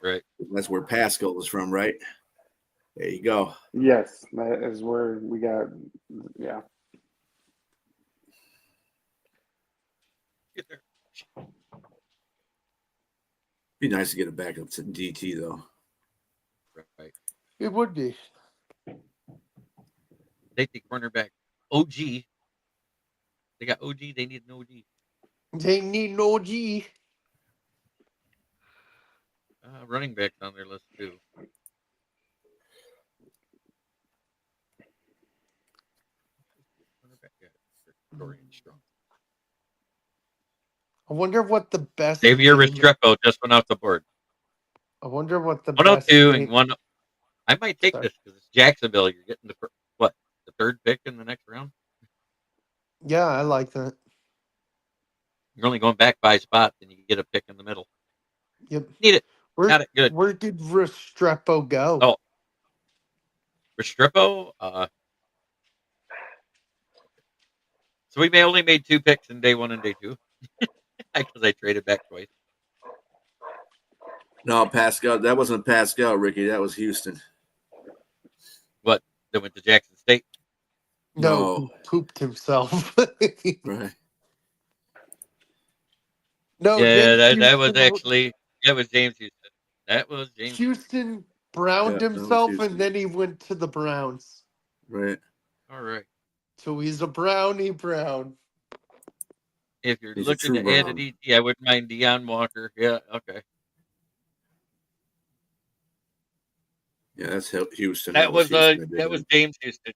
[SPEAKER 2] Right.
[SPEAKER 1] That's where Pascal is from, right? There you go.
[SPEAKER 4] Yes, that is where we got. Yeah.
[SPEAKER 2] Get there.
[SPEAKER 1] Be nice to get it back up to DT though.
[SPEAKER 2] Right.
[SPEAKER 3] It would be.
[SPEAKER 2] Safety cornerback. OG. They got OG. They need an OG.
[SPEAKER 3] They need an OG.
[SPEAKER 2] Running backs on their list too. Dorian Strong.
[SPEAKER 3] I wonder what the best.
[SPEAKER 2] Xavier
[SPEAKER 3] name-
[SPEAKER 2] Restrepo just went off the board.
[SPEAKER 3] I wonder what the
[SPEAKER 2] 102
[SPEAKER 3] best.
[SPEAKER 2] and one. I might take this because it's Jacksonville. You're getting the third pick in the next round.
[SPEAKER 3] Yeah, I like that.
[SPEAKER 2] You're only going back 5 spots, and you get a pick in the middle.
[SPEAKER 3] Yep.
[SPEAKER 2] Need it. Got it. Good.
[SPEAKER 3] Where did Restrepo go?
[SPEAKER 2] Oh, Restrepo. So we only made 2 picks in day 1 and day 2 because I traded back twice.
[SPEAKER 1] No, Pascal. That wasn't Pascal, Ricky. That was Houston.
[SPEAKER 2] What? That went to Jackson State.
[SPEAKER 3] No, he pooped himself.
[SPEAKER 1] Right.
[SPEAKER 3] No,
[SPEAKER 2] Yeah,
[SPEAKER 3] James
[SPEAKER 2] that was
[SPEAKER 3] Houston-
[SPEAKER 2] actually James Houston. That was James.
[SPEAKER 3] Houston browned
[SPEAKER 1] Yeah, that was
[SPEAKER 3] himself,
[SPEAKER 1] Houston.
[SPEAKER 3] and then he went to the Browns.
[SPEAKER 1] Right.
[SPEAKER 2] All right.
[SPEAKER 3] So he's a brownie brown.
[SPEAKER 2] If you're
[SPEAKER 1] He's a
[SPEAKER 2] looking
[SPEAKER 1] true
[SPEAKER 2] to add
[SPEAKER 1] Brown.
[SPEAKER 2] an ET, I wouldn't mind Deion Walker. Yeah, okay.
[SPEAKER 1] Yeah, that's Houston.
[SPEAKER 2] That was
[SPEAKER 1] Houston.
[SPEAKER 2] that was James Houston.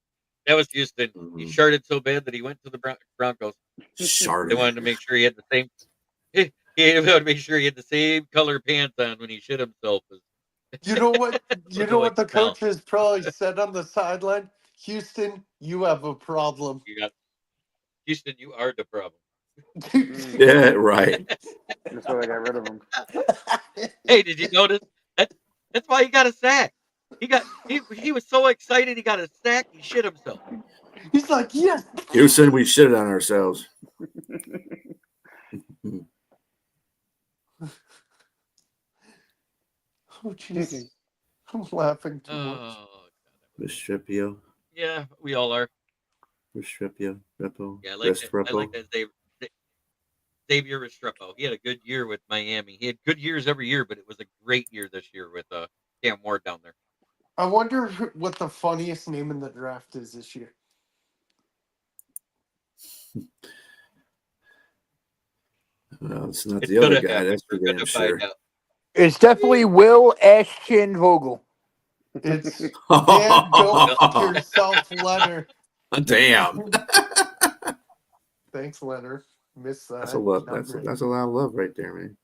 [SPEAKER 2] That was Houston. He
[SPEAKER 1] Mhm.
[SPEAKER 2] sharded so bad that he went to the Broncos. They
[SPEAKER 1] Sharded.
[SPEAKER 2] wanted to make sure he had the same. He wanted to make sure he had the same color pants on when he shit himself.
[SPEAKER 3] You know what? You know what the
[SPEAKER 2] Like, no.
[SPEAKER 3] coaches probably said on the sideline? Houston, you have a problem.
[SPEAKER 2] You got Houston. You are the problem.
[SPEAKER 1] Yeah, right.
[SPEAKER 4] That's why they got rid of him.
[SPEAKER 2] Hey, did you notice? That's why he got a sack. He was so excited he got a sack. He shit himself.
[SPEAKER 3] He's like, yes.
[SPEAKER 1] Houston, we shit on ourselves.
[SPEAKER 3] Oh, jeez. I'm laughing too much.
[SPEAKER 2] Oh,
[SPEAKER 1] Restrepo.
[SPEAKER 2] yeah, we all are.
[SPEAKER 1] Restrepo. Repo.
[SPEAKER 2] Yeah, I like
[SPEAKER 1] Restrepo.
[SPEAKER 2] that Xavier Restrepo. He had a good year with Miami. He had good years every year, but it was a great year this year with Cam Ward down there.
[SPEAKER 3] I wonder what the funniest name in the draft is this year.
[SPEAKER 1] No, it's not the other guy. That's for
[SPEAKER 2] We're
[SPEAKER 1] damn
[SPEAKER 2] gonna
[SPEAKER 1] sure.
[SPEAKER 2] find out.
[SPEAKER 5] It's definitely Will Ashton Vogel.
[SPEAKER 3] It's Dan, go fuck yourself, Leonard.
[SPEAKER 1] Damn.
[SPEAKER 3] Thanks, Leonard. Miss that.
[SPEAKER 1] That's a lot. That's a lot of love right there, man.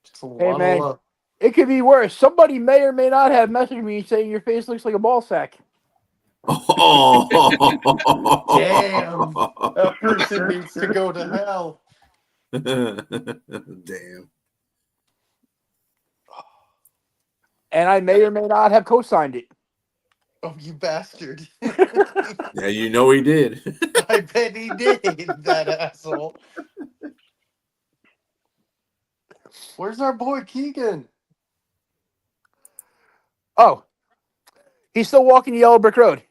[SPEAKER 3] It's a
[SPEAKER 5] Hey,
[SPEAKER 3] lot
[SPEAKER 5] man.
[SPEAKER 3] of love.
[SPEAKER 5] It could be worse. Somebody may or may not have messaged me saying your face looks like a ball sack.
[SPEAKER 1] Oh,
[SPEAKER 3] Damn. That person needs to go to hell.
[SPEAKER 1] Damn.
[SPEAKER 5] And I may or may not have co-signed it.
[SPEAKER 3] Oh, you bastard.
[SPEAKER 1] Yeah, you know he did.
[SPEAKER 3] I bet he did, that asshole. Where's our boy Keegan?
[SPEAKER 5] Oh, he's still walking the yellow brick road.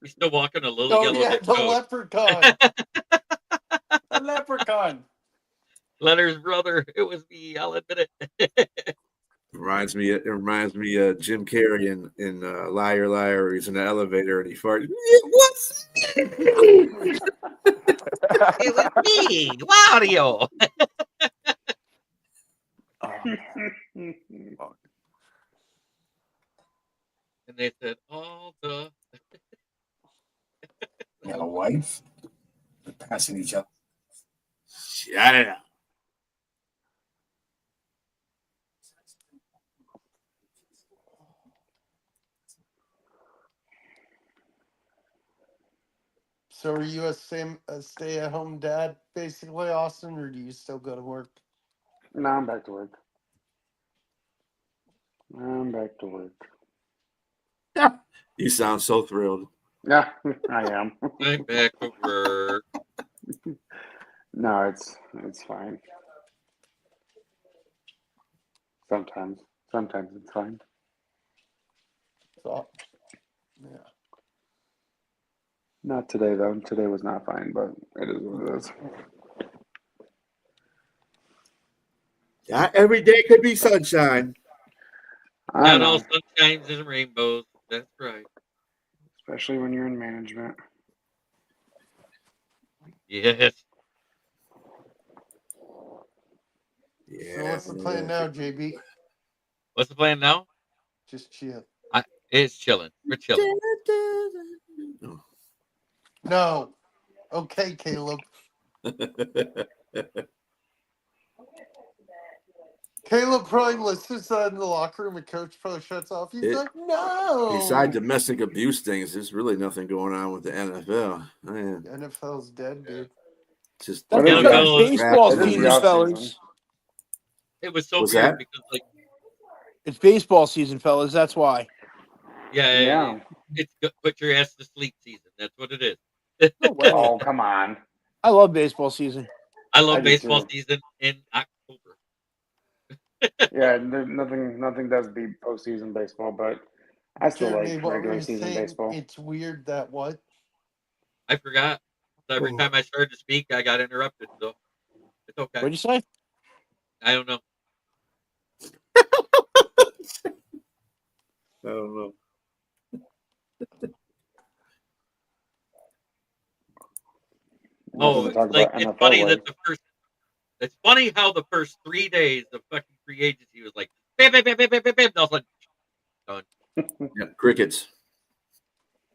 [SPEAKER 2] He's still walking a little
[SPEAKER 3] Oh,
[SPEAKER 2] yellow
[SPEAKER 3] yeah,
[SPEAKER 2] brick
[SPEAKER 3] the
[SPEAKER 2] road.
[SPEAKER 3] leprechaun. The leprechaun.
[SPEAKER 2] Leonard's brother. It was me. I'll admit it.
[SPEAKER 1] Reminds me of Jim Carrey in Liar Liar. He's in the elevator and he farts. What's
[SPEAKER 2] It was me, Wario. And they said all the.
[SPEAKER 1] wife. They're passing each other. Shut it up.
[SPEAKER 3] So are you a stay-at-home dad, basically, Austin, or do you still go to work?
[SPEAKER 4] No, I'm back to work. I'm back to work.
[SPEAKER 1] You sound so thrilled.
[SPEAKER 4] Yeah, I am.
[SPEAKER 2] I'm back to work.
[SPEAKER 4] No, it's fine. Sometimes it's fine.
[SPEAKER 3] So, yeah.
[SPEAKER 4] Not today though. Today was not fine, but it is what it is.
[SPEAKER 1] Not every day could be sunshine.
[SPEAKER 4] I
[SPEAKER 2] Not all
[SPEAKER 4] know,
[SPEAKER 2] sunshines and rainbows. That's right.
[SPEAKER 4] especially when you're in management.
[SPEAKER 2] Yes.
[SPEAKER 1] Yeah.
[SPEAKER 3] So what's the plan now, JB?
[SPEAKER 2] What's the plan now?
[SPEAKER 3] Just chill.
[SPEAKER 2] It's chilling. We're chilling.
[SPEAKER 1] Oh.
[SPEAKER 3] No. Okay, Caleb. Caleb probably listens to that in the locker room and coach probably shuts off. He's like, no.
[SPEAKER 1] Besides domestic abuse things, there's really nothing going on with the NFL. Man,
[SPEAKER 3] NFL's dead, dude.
[SPEAKER 1] just
[SPEAKER 5] That's
[SPEAKER 4] What is
[SPEAKER 5] because
[SPEAKER 4] that?
[SPEAKER 5] it's
[SPEAKER 2] NFL
[SPEAKER 5] baseball
[SPEAKER 4] It is the
[SPEAKER 5] season,
[SPEAKER 4] off
[SPEAKER 5] fellas.
[SPEAKER 4] season.
[SPEAKER 2] It was so
[SPEAKER 1] What's
[SPEAKER 2] weird
[SPEAKER 1] that?
[SPEAKER 2] because, like,
[SPEAKER 5] It's baseball season, fellas. That's why.
[SPEAKER 2] yeah,
[SPEAKER 4] Yeah.
[SPEAKER 2] it's put your ass to sleep season. That's what it is.
[SPEAKER 5] No way.
[SPEAKER 4] Oh, come on.
[SPEAKER 5] I love baseball season.
[SPEAKER 2] I love
[SPEAKER 4] I do
[SPEAKER 2] baseball
[SPEAKER 4] too.
[SPEAKER 2] season in October.
[SPEAKER 4] Yeah, nothing does beat postseason baseball, but I still
[SPEAKER 3] Jeremy,
[SPEAKER 4] like
[SPEAKER 3] what were
[SPEAKER 4] regular
[SPEAKER 3] you
[SPEAKER 4] season
[SPEAKER 3] saying?
[SPEAKER 4] baseball.
[SPEAKER 3] It's weird that what?
[SPEAKER 2] I forgot. So every time I started to speak, I got interrupted. So it's okay.
[SPEAKER 5] What'd you say?
[SPEAKER 2] I don't know.
[SPEAKER 1] I don't know.
[SPEAKER 2] Oh,
[SPEAKER 4] Nothing to talk
[SPEAKER 2] like
[SPEAKER 4] about
[SPEAKER 2] it's
[SPEAKER 4] NFL
[SPEAKER 2] funny
[SPEAKER 4] wise.
[SPEAKER 2] that the first. It's funny how the first 3 days of fucking free agency was like, bam, bam, bam, bam, bam, bam, bam. And I was like, done.
[SPEAKER 1] Yeah, crickets.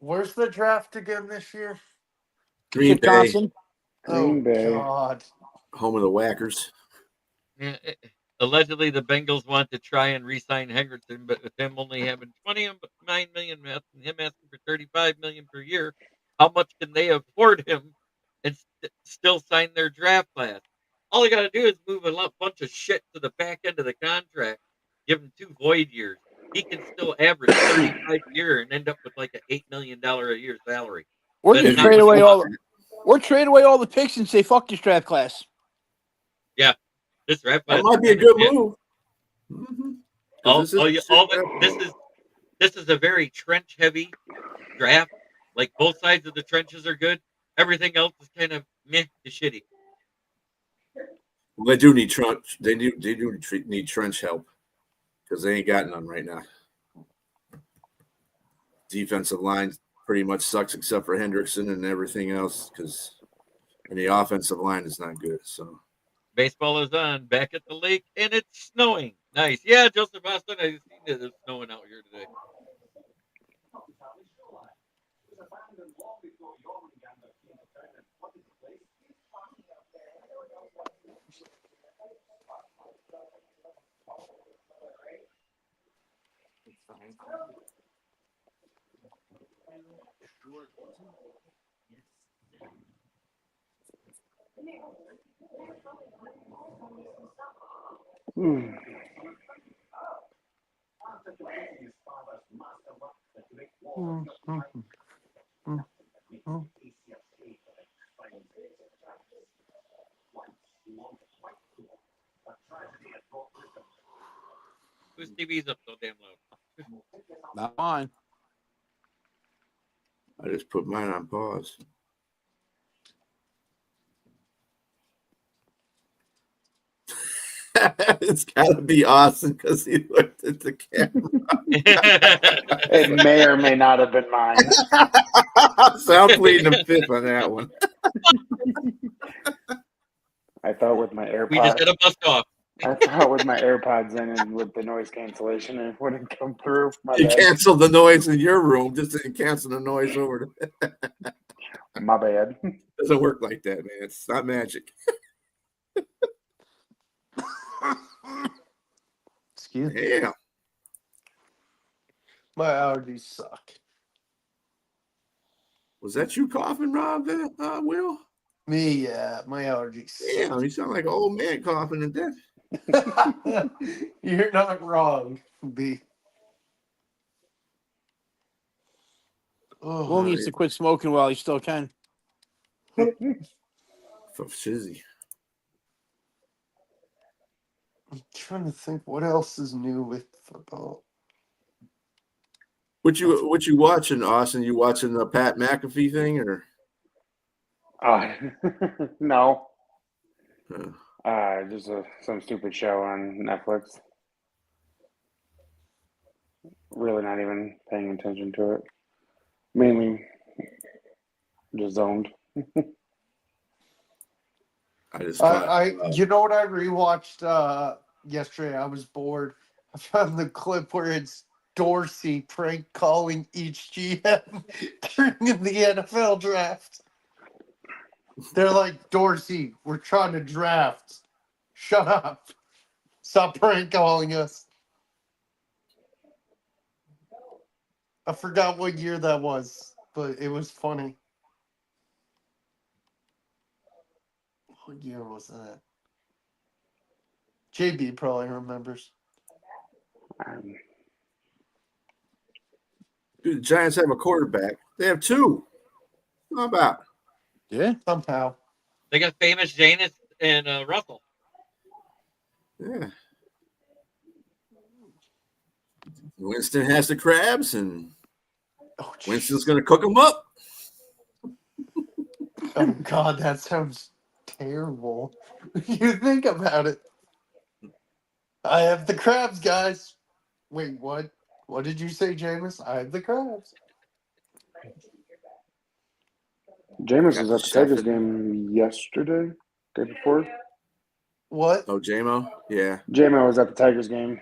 [SPEAKER 3] Where's the draft again this year?
[SPEAKER 1] Green Bay,
[SPEAKER 5] Wisconsin.
[SPEAKER 4] Green
[SPEAKER 3] Oh,
[SPEAKER 4] Bay.
[SPEAKER 3] God.
[SPEAKER 1] home of the Whackers.
[SPEAKER 2] Yeah, allegedly, the Bengals want to try and re-sign Henderson, but with him only having $29 million and him asking for $35 million per year, how much can they afford him and still sign their draft class? All they got to do is move a bunch of shit to the back end of the contract, give him 2 void years. He can still average 35 a year and end up with like an $8 million a year salary.
[SPEAKER 5] We're
[SPEAKER 2] That's
[SPEAKER 5] just
[SPEAKER 2] not
[SPEAKER 5] trade
[SPEAKER 2] what
[SPEAKER 5] away
[SPEAKER 2] he
[SPEAKER 5] all.
[SPEAKER 2] wants.
[SPEAKER 5] We're trade away all the picks and say fuck this draft class.
[SPEAKER 2] Yeah, this draft class
[SPEAKER 1] That might
[SPEAKER 2] is
[SPEAKER 1] be a
[SPEAKER 2] kind of
[SPEAKER 1] good
[SPEAKER 2] shit.
[SPEAKER 1] move.
[SPEAKER 2] This is a very trench heavy draft. Like both sides of the trenches are good. Everything else is kind of meh to shitty.
[SPEAKER 1] Well, they do need trench. They do need trench help because they ain't got none right now. Defensive line pretty much sucks except for Hendrickson and everything else and the offensive line is not good. So
[SPEAKER 2] Baseball is on back at the lake and it's snowing. Nice. Yeah, Joseph Austin, I've seen it. It's snowing out here today.
[SPEAKER 4] Hmm.
[SPEAKER 2] Whose TV's up so damn loud?
[SPEAKER 5] Not mine.
[SPEAKER 1] I just put mine on pause. It's got to be Austin because he looked at the camera.
[SPEAKER 4] It may or may not have been mine.
[SPEAKER 1] So I'm pleading the fifth on that one.
[SPEAKER 4] I thought with my
[SPEAKER 2] We just
[SPEAKER 4] AirPods,
[SPEAKER 2] had a bust off.
[SPEAKER 4] I thought with my AirPods in and with the noise cancellation, it wouldn't come through. My
[SPEAKER 1] You
[SPEAKER 4] bad.
[SPEAKER 1] canceled the noise in your room, just didn't cancel the noise over there.
[SPEAKER 4] My bad.
[SPEAKER 1] Doesn't work like that, man. It's not magic.
[SPEAKER 3] Excuse me.
[SPEAKER 1] Yeah.
[SPEAKER 3] My allergies suck.
[SPEAKER 1] Was that you coughing, Rob? Will?
[SPEAKER 3] Me, yeah, my allergies
[SPEAKER 1] Yeah,
[SPEAKER 3] suck.
[SPEAKER 1] you sound like an old man coughing to death.
[SPEAKER 3] You're not wrong, B.
[SPEAKER 5] Will
[SPEAKER 3] Oh,
[SPEAKER 5] needs to quit smoking while he still can.
[SPEAKER 1] For shizzy.
[SPEAKER 3] I'm trying to think what else is new with football.
[SPEAKER 1] What you watching, Austin? You watching the Pat McAfee thing or?
[SPEAKER 4] No.
[SPEAKER 1] Uh,
[SPEAKER 4] Just some stupid show on Netflix. Really not even paying attention to it. Mainly just zoned.
[SPEAKER 1] I just caught.
[SPEAKER 3] You know what I rewatched yesterday? I was bored. I found the clip where it's Dorsey prank calling each GM during the NFL draft. They're like, Dorsey, we're trying to draft. Shut up. Stop prank calling us. I forgot what year that was, but it was funny. What year was that? JB probably remembers.
[SPEAKER 1] Dude, the Giants have a quarterback. They have two. How about?
[SPEAKER 5] Yeah.
[SPEAKER 3] Somehow.
[SPEAKER 2] They got famous Janis and Russell.
[SPEAKER 1] Yeah. Winston has the crabs, and Winston's going to cook them up.
[SPEAKER 3] Oh, God, that sounds terrible. You think about it. I have the crabs, guys. Wait, what? What did you say, Jameis? I have the crabs.
[SPEAKER 4] Jameis
[SPEAKER 1] Got
[SPEAKER 4] was
[SPEAKER 1] the
[SPEAKER 4] at the
[SPEAKER 1] chef
[SPEAKER 4] Tigers
[SPEAKER 1] in-
[SPEAKER 4] game yesterday, day before.
[SPEAKER 3] What?
[SPEAKER 1] Oh, JMO? Yeah.
[SPEAKER 4] JMO was at the Tigers game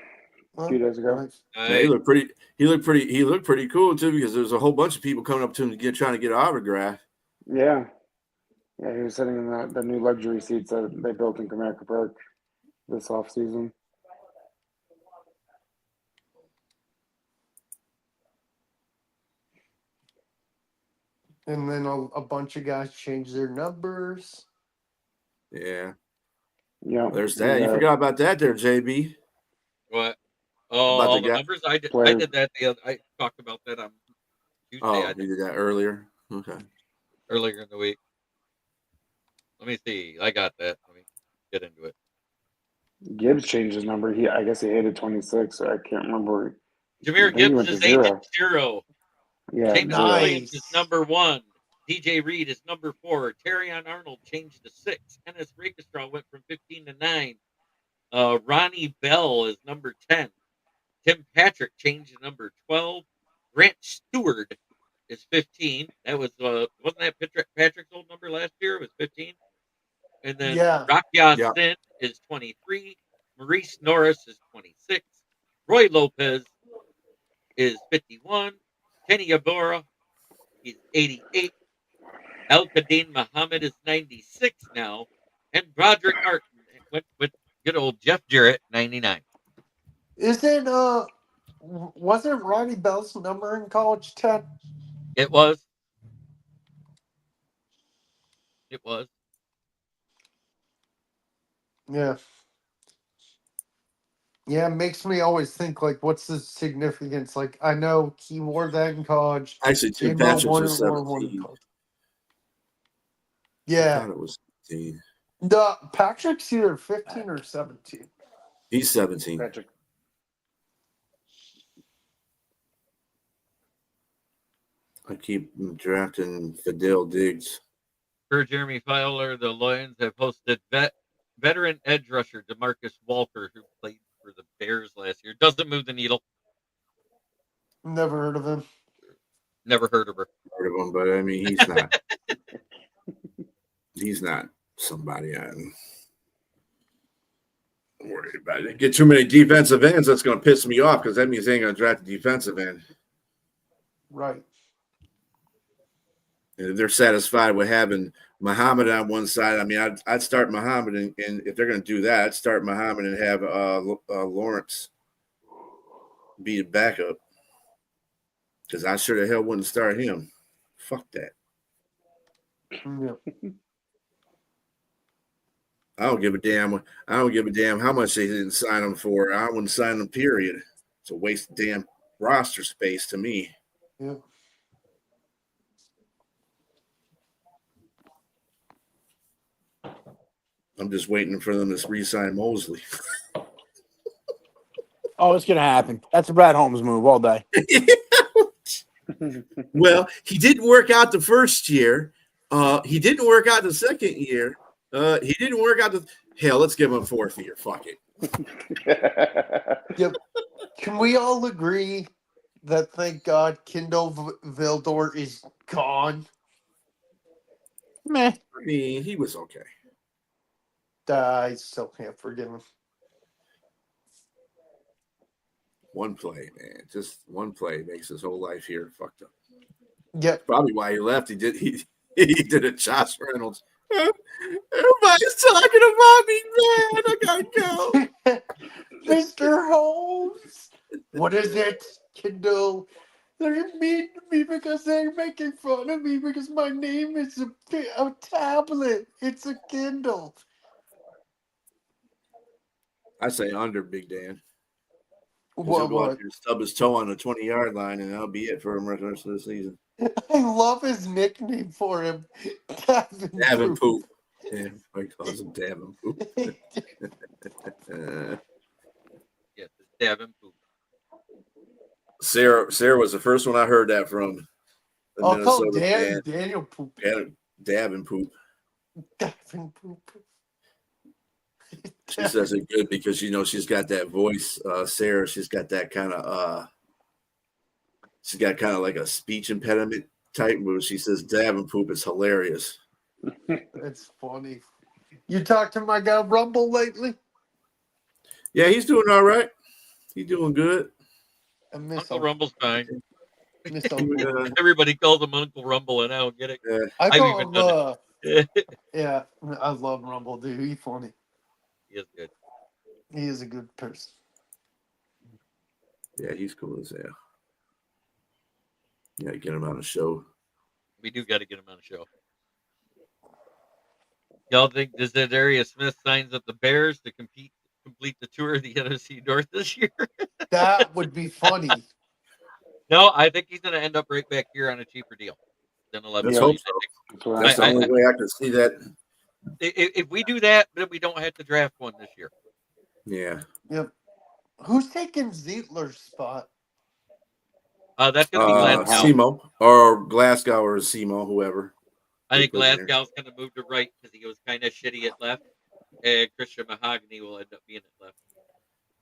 [SPEAKER 4] a
[SPEAKER 3] Huh?
[SPEAKER 4] few days ago.
[SPEAKER 3] Nice.
[SPEAKER 1] Yeah, he looked pretty. He looked pretty cool too, because there's a whole bunch of people coming up to him trying to get an autograph.
[SPEAKER 4] Yeah. Yeah, he was sitting in the new luxury seats that they built in Comerica Park this offseason.
[SPEAKER 3] And then a bunch of guys changed their numbers.
[SPEAKER 1] Yeah.
[SPEAKER 4] Yeah.
[SPEAKER 1] There's that. You forgot about that there, JB.
[SPEAKER 2] What? Oh,
[SPEAKER 1] About
[SPEAKER 2] all
[SPEAKER 1] the
[SPEAKER 2] the
[SPEAKER 1] guy-
[SPEAKER 2] numbers. I
[SPEAKER 4] Player.
[SPEAKER 2] did that the other. I talked about that on Tuesday.
[SPEAKER 1] Oh,
[SPEAKER 2] I
[SPEAKER 1] you
[SPEAKER 2] did
[SPEAKER 1] did that earlier. Okay.
[SPEAKER 2] earlier in the week. Let me see. I got that. Let me get into it.
[SPEAKER 4] Gibbs changed his number. I guess he hated 26. So I can't remember. I
[SPEAKER 2] Jameer
[SPEAKER 4] think he
[SPEAKER 2] Gibbs
[SPEAKER 4] went to
[SPEAKER 2] is 8 and
[SPEAKER 4] 0.
[SPEAKER 2] 0.
[SPEAKER 4] Yeah,
[SPEAKER 2] James
[SPEAKER 4] 0.
[SPEAKER 2] Williams is
[SPEAKER 3] Nice.
[SPEAKER 2] number 1. DJ Reed is number 4. Terrion Arnold changed to 6. Ennis Rakestraw went from 15 to 9. Ronnie Bell is number 10. Tim Patrick changed to number 12. Grant Stewart is 15. That was wasn't that Patrick's old number last year? It was 15. And then
[SPEAKER 3] Yeah.
[SPEAKER 2] Rock
[SPEAKER 1] Yeah.
[SPEAKER 2] Sin is 23. Maurice Norris is 26. Roy Lopez is 51. Kenny Yabora is 88. El Kadim Muhammad is 96 now. And Broderick Martin went with good old Jeff Jarrett, 99.
[SPEAKER 3] Wasn't Ronnie Bell's number in college 10?
[SPEAKER 2] It was. It was.
[SPEAKER 3] Yeah. Yeah, it makes me always think, like, what's the significance? Like, I know he wore that in college.
[SPEAKER 1] Actually, Tim
[SPEAKER 3] J-Mo
[SPEAKER 1] Patrick's
[SPEAKER 3] won
[SPEAKER 1] was
[SPEAKER 3] it, won in
[SPEAKER 1] 17.
[SPEAKER 3] college.
[SPEAKER 1] I
[SPEAKER 3] Yeah.
[SPEAKER 1] thought it was 17.
[SPEAKER 3] Patrick's either 15 or 17.
[SPEAKER 1] He's 17.
[SPEAKER 4] Patrick.
[SPEAKER 1] I keep drafting Fidel Diggs.
[SPEAKER 2] Per Jeremy Fowler, the Lions have hosted veteran edge rusher DeMarcus Walker, who played for the Bears last year. Doesn't move the needle.
[SPEAKER 3] Never heard of him.
[SPEAKER 2] Never heard of her.
[SPEAKER 1] Heard of him, but I mean, he's not. He's not somebody I'm worried about. It. Get too many defensive ends, that's going to piss me off because that means they ain't going to draft a defensive end.
[SPEAKER 3] Right.
[SPEAKER 1] And if they're satisfied with having Muhammad on one side, I mean, I'd start Muhammad, and if they're going to do that, I'd start Muhammad and have Lawrence be a backup, because I sure the hell wouldn't start him. Fuck that.
[SPEAKER 3] Yep.
[SPEAKER 1] I don't give a damn. I don't give a damn how much they didn't sign him for. I wouldn't sign him. Period. It's a waste of damn roster space to me.
[SPEAKER 3] Yep.
[SPEAKER 1] I'm just waiting for them to re-sign Mosley.
[SPEAKER 5] Oh, it's gonna happen. That's a Brad Holmes move all day.
[SPEAKER 1] Well, he didn't work out the first year. He didn't work out the second year. He didn't work out the hell. Let's give him a fourth year. Fuck it.
[SPEAKER 3] Yep. Can we all agree that thank God Kindle Vildor is gone?
[SPEAKER 5] Meh.
[SPEAKER 1] I mean, he was okay.
[SPEAKER 3] I still can't forgive him.
[SPEAKER 1] One play, man. Just one play makes his whole life here fucked up.
[SPEAKER 3] Yep.
[SPEAKER 1] Probably why he left. He did a Josh Reynolds. Everybody's talking about me, man. I gotta go.
[SPEAKER 3] Mr. Holmes, what is it, Kindle? They're mean to me because they're making fun of me because my name is a tablet. It's a Kindle.
[SPEAKER 1] I say under, Big Dan.
[SPEAKER 3] What?
[SPEAKER 1] He'll go out there and stub his toe on the 20-yard line, and that'll be it for him the rest of the season.
[SPEAKER 3] I love his nickname for him.
[SPEAKER 1] Davin Poop. Yeah, I calls him Davin Poop.
[SPEAKER 2] Yes, it's Davin Poop.
[SPEAKER 1] Sarah was the first one I heard that from. The
[SPEAKER 3] I'll call
[SPEAKER 1] Minnesota
[SPEAKER 3] Daniel Poop.
[SPEAKER 1] Davin Poop.
[SPEAKER 3] Davin Poop.
[SPEAKER 1] She says it good because she's got that voice. Sarah, she's got that kind of she's got kind of like a speech impediment type where she says Davin Poop is hilarious.
[SPEAKER 3] That's funny. You talked to my guy Rumble lately?
[SPEAKER 1] Yeah, he's doing all right. He's doing good.
[SPEAKER 3] I miss
[SPEAKER 2] Uncle
[SPEAKER 3] him.
[SPEAKER 2] Rumble's fine.
[SPEAKER 3] Miss him.
[SPEAKER 2] Everybody calls him Uncle Rumble, and I don't get it.
[SPEAKER 3] I
[SPEAKER 2] I've
[SPEAKER 3] call
[SPEAKER 2] even
[SPEAKER 3] him,
[SPEAKER 2] done it.
[SPEAKER 3] yeah, I love Rumble, dude. He's funny.
[SPEAKER 2] He is good.
[SPEAKER 3] He is a good person.
[SPEAKER 1] Yeah, he's cool as hell. Yeah, get him on the show.
[SPEAKER 2] We do got to get him on the show. Y'all think does Darius Smith signs up the Bears to complete the tour of the NFC North this year?
[SPEAKER 3] That would be funny.
[SPEAKER 2] No, I think he's going to end up right back here on a cheaper deal than 11
[SPEAKER 1] Let's
[SPEAKER 2] million.
[SPEAKER 1] hope so. That's the only way I can see that.
[SPEAKER 2] If we do that, then we don't have to draft one this year.
[SPEAKER 1] Yeah.
[SPEAKER 3] Yep. Who's taking Zietler's spot?
[SPEAKER 2] That's going to be Glasgow.
[SPEAKER 1] Simo or Glasgow or Simo, whoever.
[SPEAKER 2] I think Glasgow's going to move to right because he was kind of shitty at left, and Christian Mahogany will end up being at left.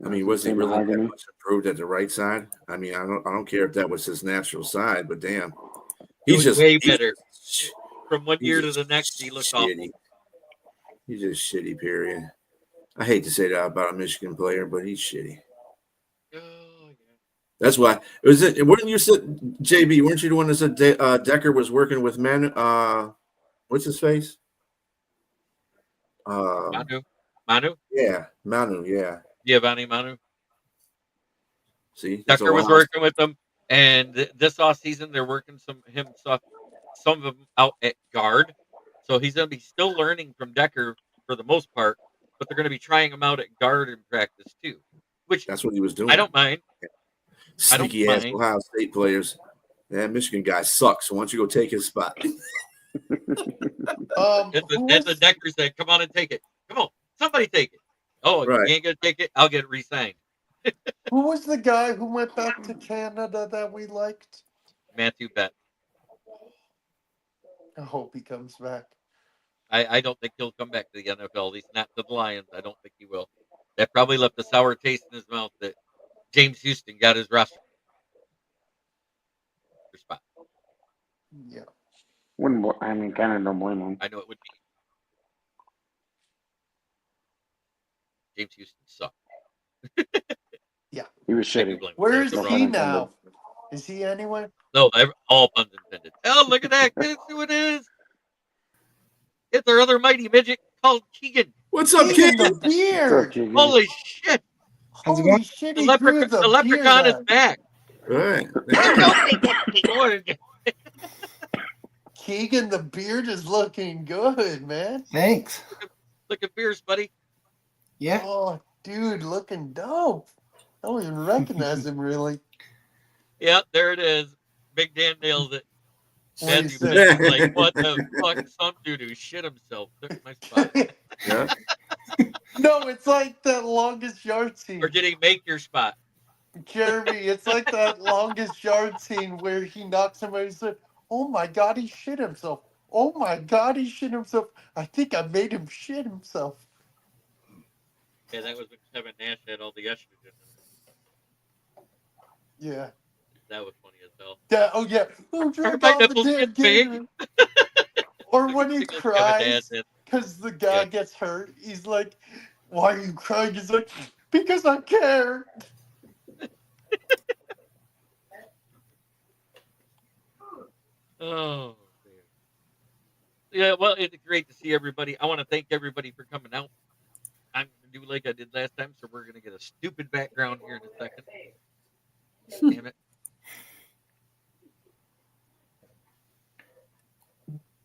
[SPEAKER 1] I mean, was he really that much improved at the right side? I mean, I don't care if that was his natural side, but damn,
[SPEAKER 2] He's just way better. From one year to the next, he looks awful.
[SPEAKER 1] He's just shitty. Period. I hate to say that about a Michigan player, but he's shitty.
[SPEAKER 2] Oh, yeah.
[SPEAKER 1] That's why. Weren't you said JB? Weren't you the one that said Decker was working with men? What's his face?
[SPEAKER 2] Manu?
[SPEAKER 1] Yeah, Manu. Yeah.
[SPEAKER 2] Giovanni Manu.
[SPEAKER 1] See,
[SPEAKER 2] Decker was working with them, and this off season they're working some of them out at guard. So he's going to be still learning from Decker for the most part, but they're going to be trying him out at guard in practice too. Which
[SPEAKER 1] that's what he was doing.
[SPEAKER 2] I don't mind.
[SPEAKER 1] Sneaky ass Ohio State players. That Michigan guy sucks. So why don't you go take his spot?
[SPEAKER 2] That's the Decker said, "Come on and take it. Come on, somebody take it." Oh, right. You ain't gonna take it? I'll get it re-signed.
[SPEAKER 3] Who was the guy who went back to Canada that we liked?
[SPEAKER 2] Matthew Bett.
[SPEAKER 3] I hope he comes back.
[SPEAKER 2] I don't think he'll come back to the NFL. At least not to the Lions. I don't think he will. That probably left a sour taste in his mouth that James Houston got his roster spot.
[SPEAKER 3] Yeah.
[SPEAKER 4] I mean, kind of don't blame him.
[SPEAKER 2] I know it would be. James Houston sucked.
[SPEAKER 3] Yeah.
[SPEAKER 4] He was shitty.
[SPEAKER 3] Where is he now? Is he anywhere?
[SPEAKER 2] No, all puns intended. Oh, look at that. Guess who it is? It's our other mighty midget called Keegan.
[SPEAKER 1] What's up,
[SPEAKER 3] Keegan
[SPEAKER 1] kid?
[SPEAKER 3] the beard.
[SPEAKER 2] Holy shit.
[SPEAKER 6] How's it going?
[SPEAKER 3] Holy shit, he grew the beard
[SPEAKER 2] Leprechaun is
[SPEAKER 3] out.
[SPEAKER 2] back.
[SPEAKER 1] Right.
[SPEAKER 3] Keegan the beard is looking good, man.
[SPEAKER 6] Thanks.
[SPEAKER 2] Looking fierce, buddy.
[SPEAKER 6] Yeah.
[SPEAKER 3] Oh, dude, looking dope. I don't even recognize him really.
[SPEAKER 2] Yeah, there it is. Big Dan nails it.
[SPEAKER 3] What he
[SPEAKER 2] Matthew
[SPEAKER 3] said.
[SPEAKER 2] Pitt's like, what the fuck? Some dude who shit himself took my spot.
[SPEAKER 1] Yeah.
[SPEAKER 3] No, it's like that longest yard scene.
[SPEAKER 2] Or did he make your spot?
[SPEAKER 3] Jeremy, it's like that longest yard scene where he knocks somebody and said, "Oh my God, he shit himself. Oh my God, he shit himself. I think I made him shit himself."
[SPEAKER 2] Yeah, that was when Kevin Nash had all the estrogen.
[SPEAKER 3] Yeah.
[SPEAKER 2] That was funny as hell.
[SPEAKER 3] Yeah. Oh yeah. Oh,
[SPEAKER 2] Are
[SPEAKER 3] drink
[SPEAKER 2] my
[SPEAKER 3] all the
[SPEAKER 2] nipples
[SPEAKER 3] damn
[SPEAKER 2] big?
[SPEAKER 3] Gatorade. Or when he
[SPEAKER 2] Because Kevin Nash
[SPEAKER 3] cries
[SPEAKER 2] had-
[SPEAKER 3] because the guy
[SPEAKER 2] Yeah.
[SPEAKER 3] gets hurt, he's like, "Why are you crying?" He's like, "Because I care."
[SPEAKER 2] Oh, man. Yeah, well, it's great to see everybody. I want to thank everybody for coming out. I'm going to do like I did last time, so we're going to get a stupid background here in a second. Damn it.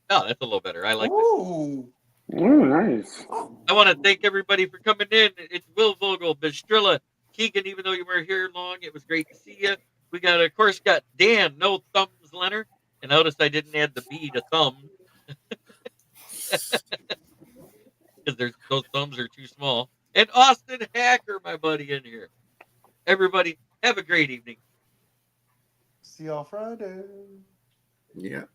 [SPEAKER 2] Oh, that's a little better. I like this.
[SPEAKER 3] Ooh.
[SPEAKER 4] Ooh, nice.
[SPEAKER 2] I want to thank everybody for coming in. It's Will Vogel, Bistrilla, Keegan, even though you weren't here long, it was great to see you. We got, of course, got Dan, No Thumbs Leonard. And notice I didn't add the B to thumb. Because those thumbs are too small. And Austin Hacker, my buddy, in here. Everybody, have a great evening.
[SPEAKER 3] See y'all Friday.
[SPEAKER 1] Yeah.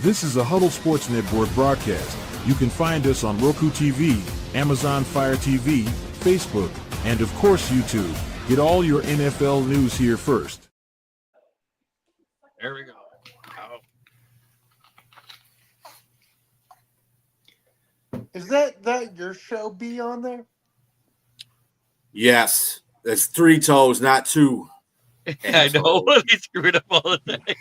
[SPEAKER 7] This is a Huddle Sports Network broadcast. You can find us on Roku TV, Amazon Fire TV, Facebook, and of course YouTube. Get all your NFL news here first.
[SPEAKER 2] There we go. Oh.
[SPEAKER 3] Is that your show be on there?
[SPEAKER 1] Yes. That's 3 toes, not 2.
[SPEAKER 2] I know. He screwed up all the time.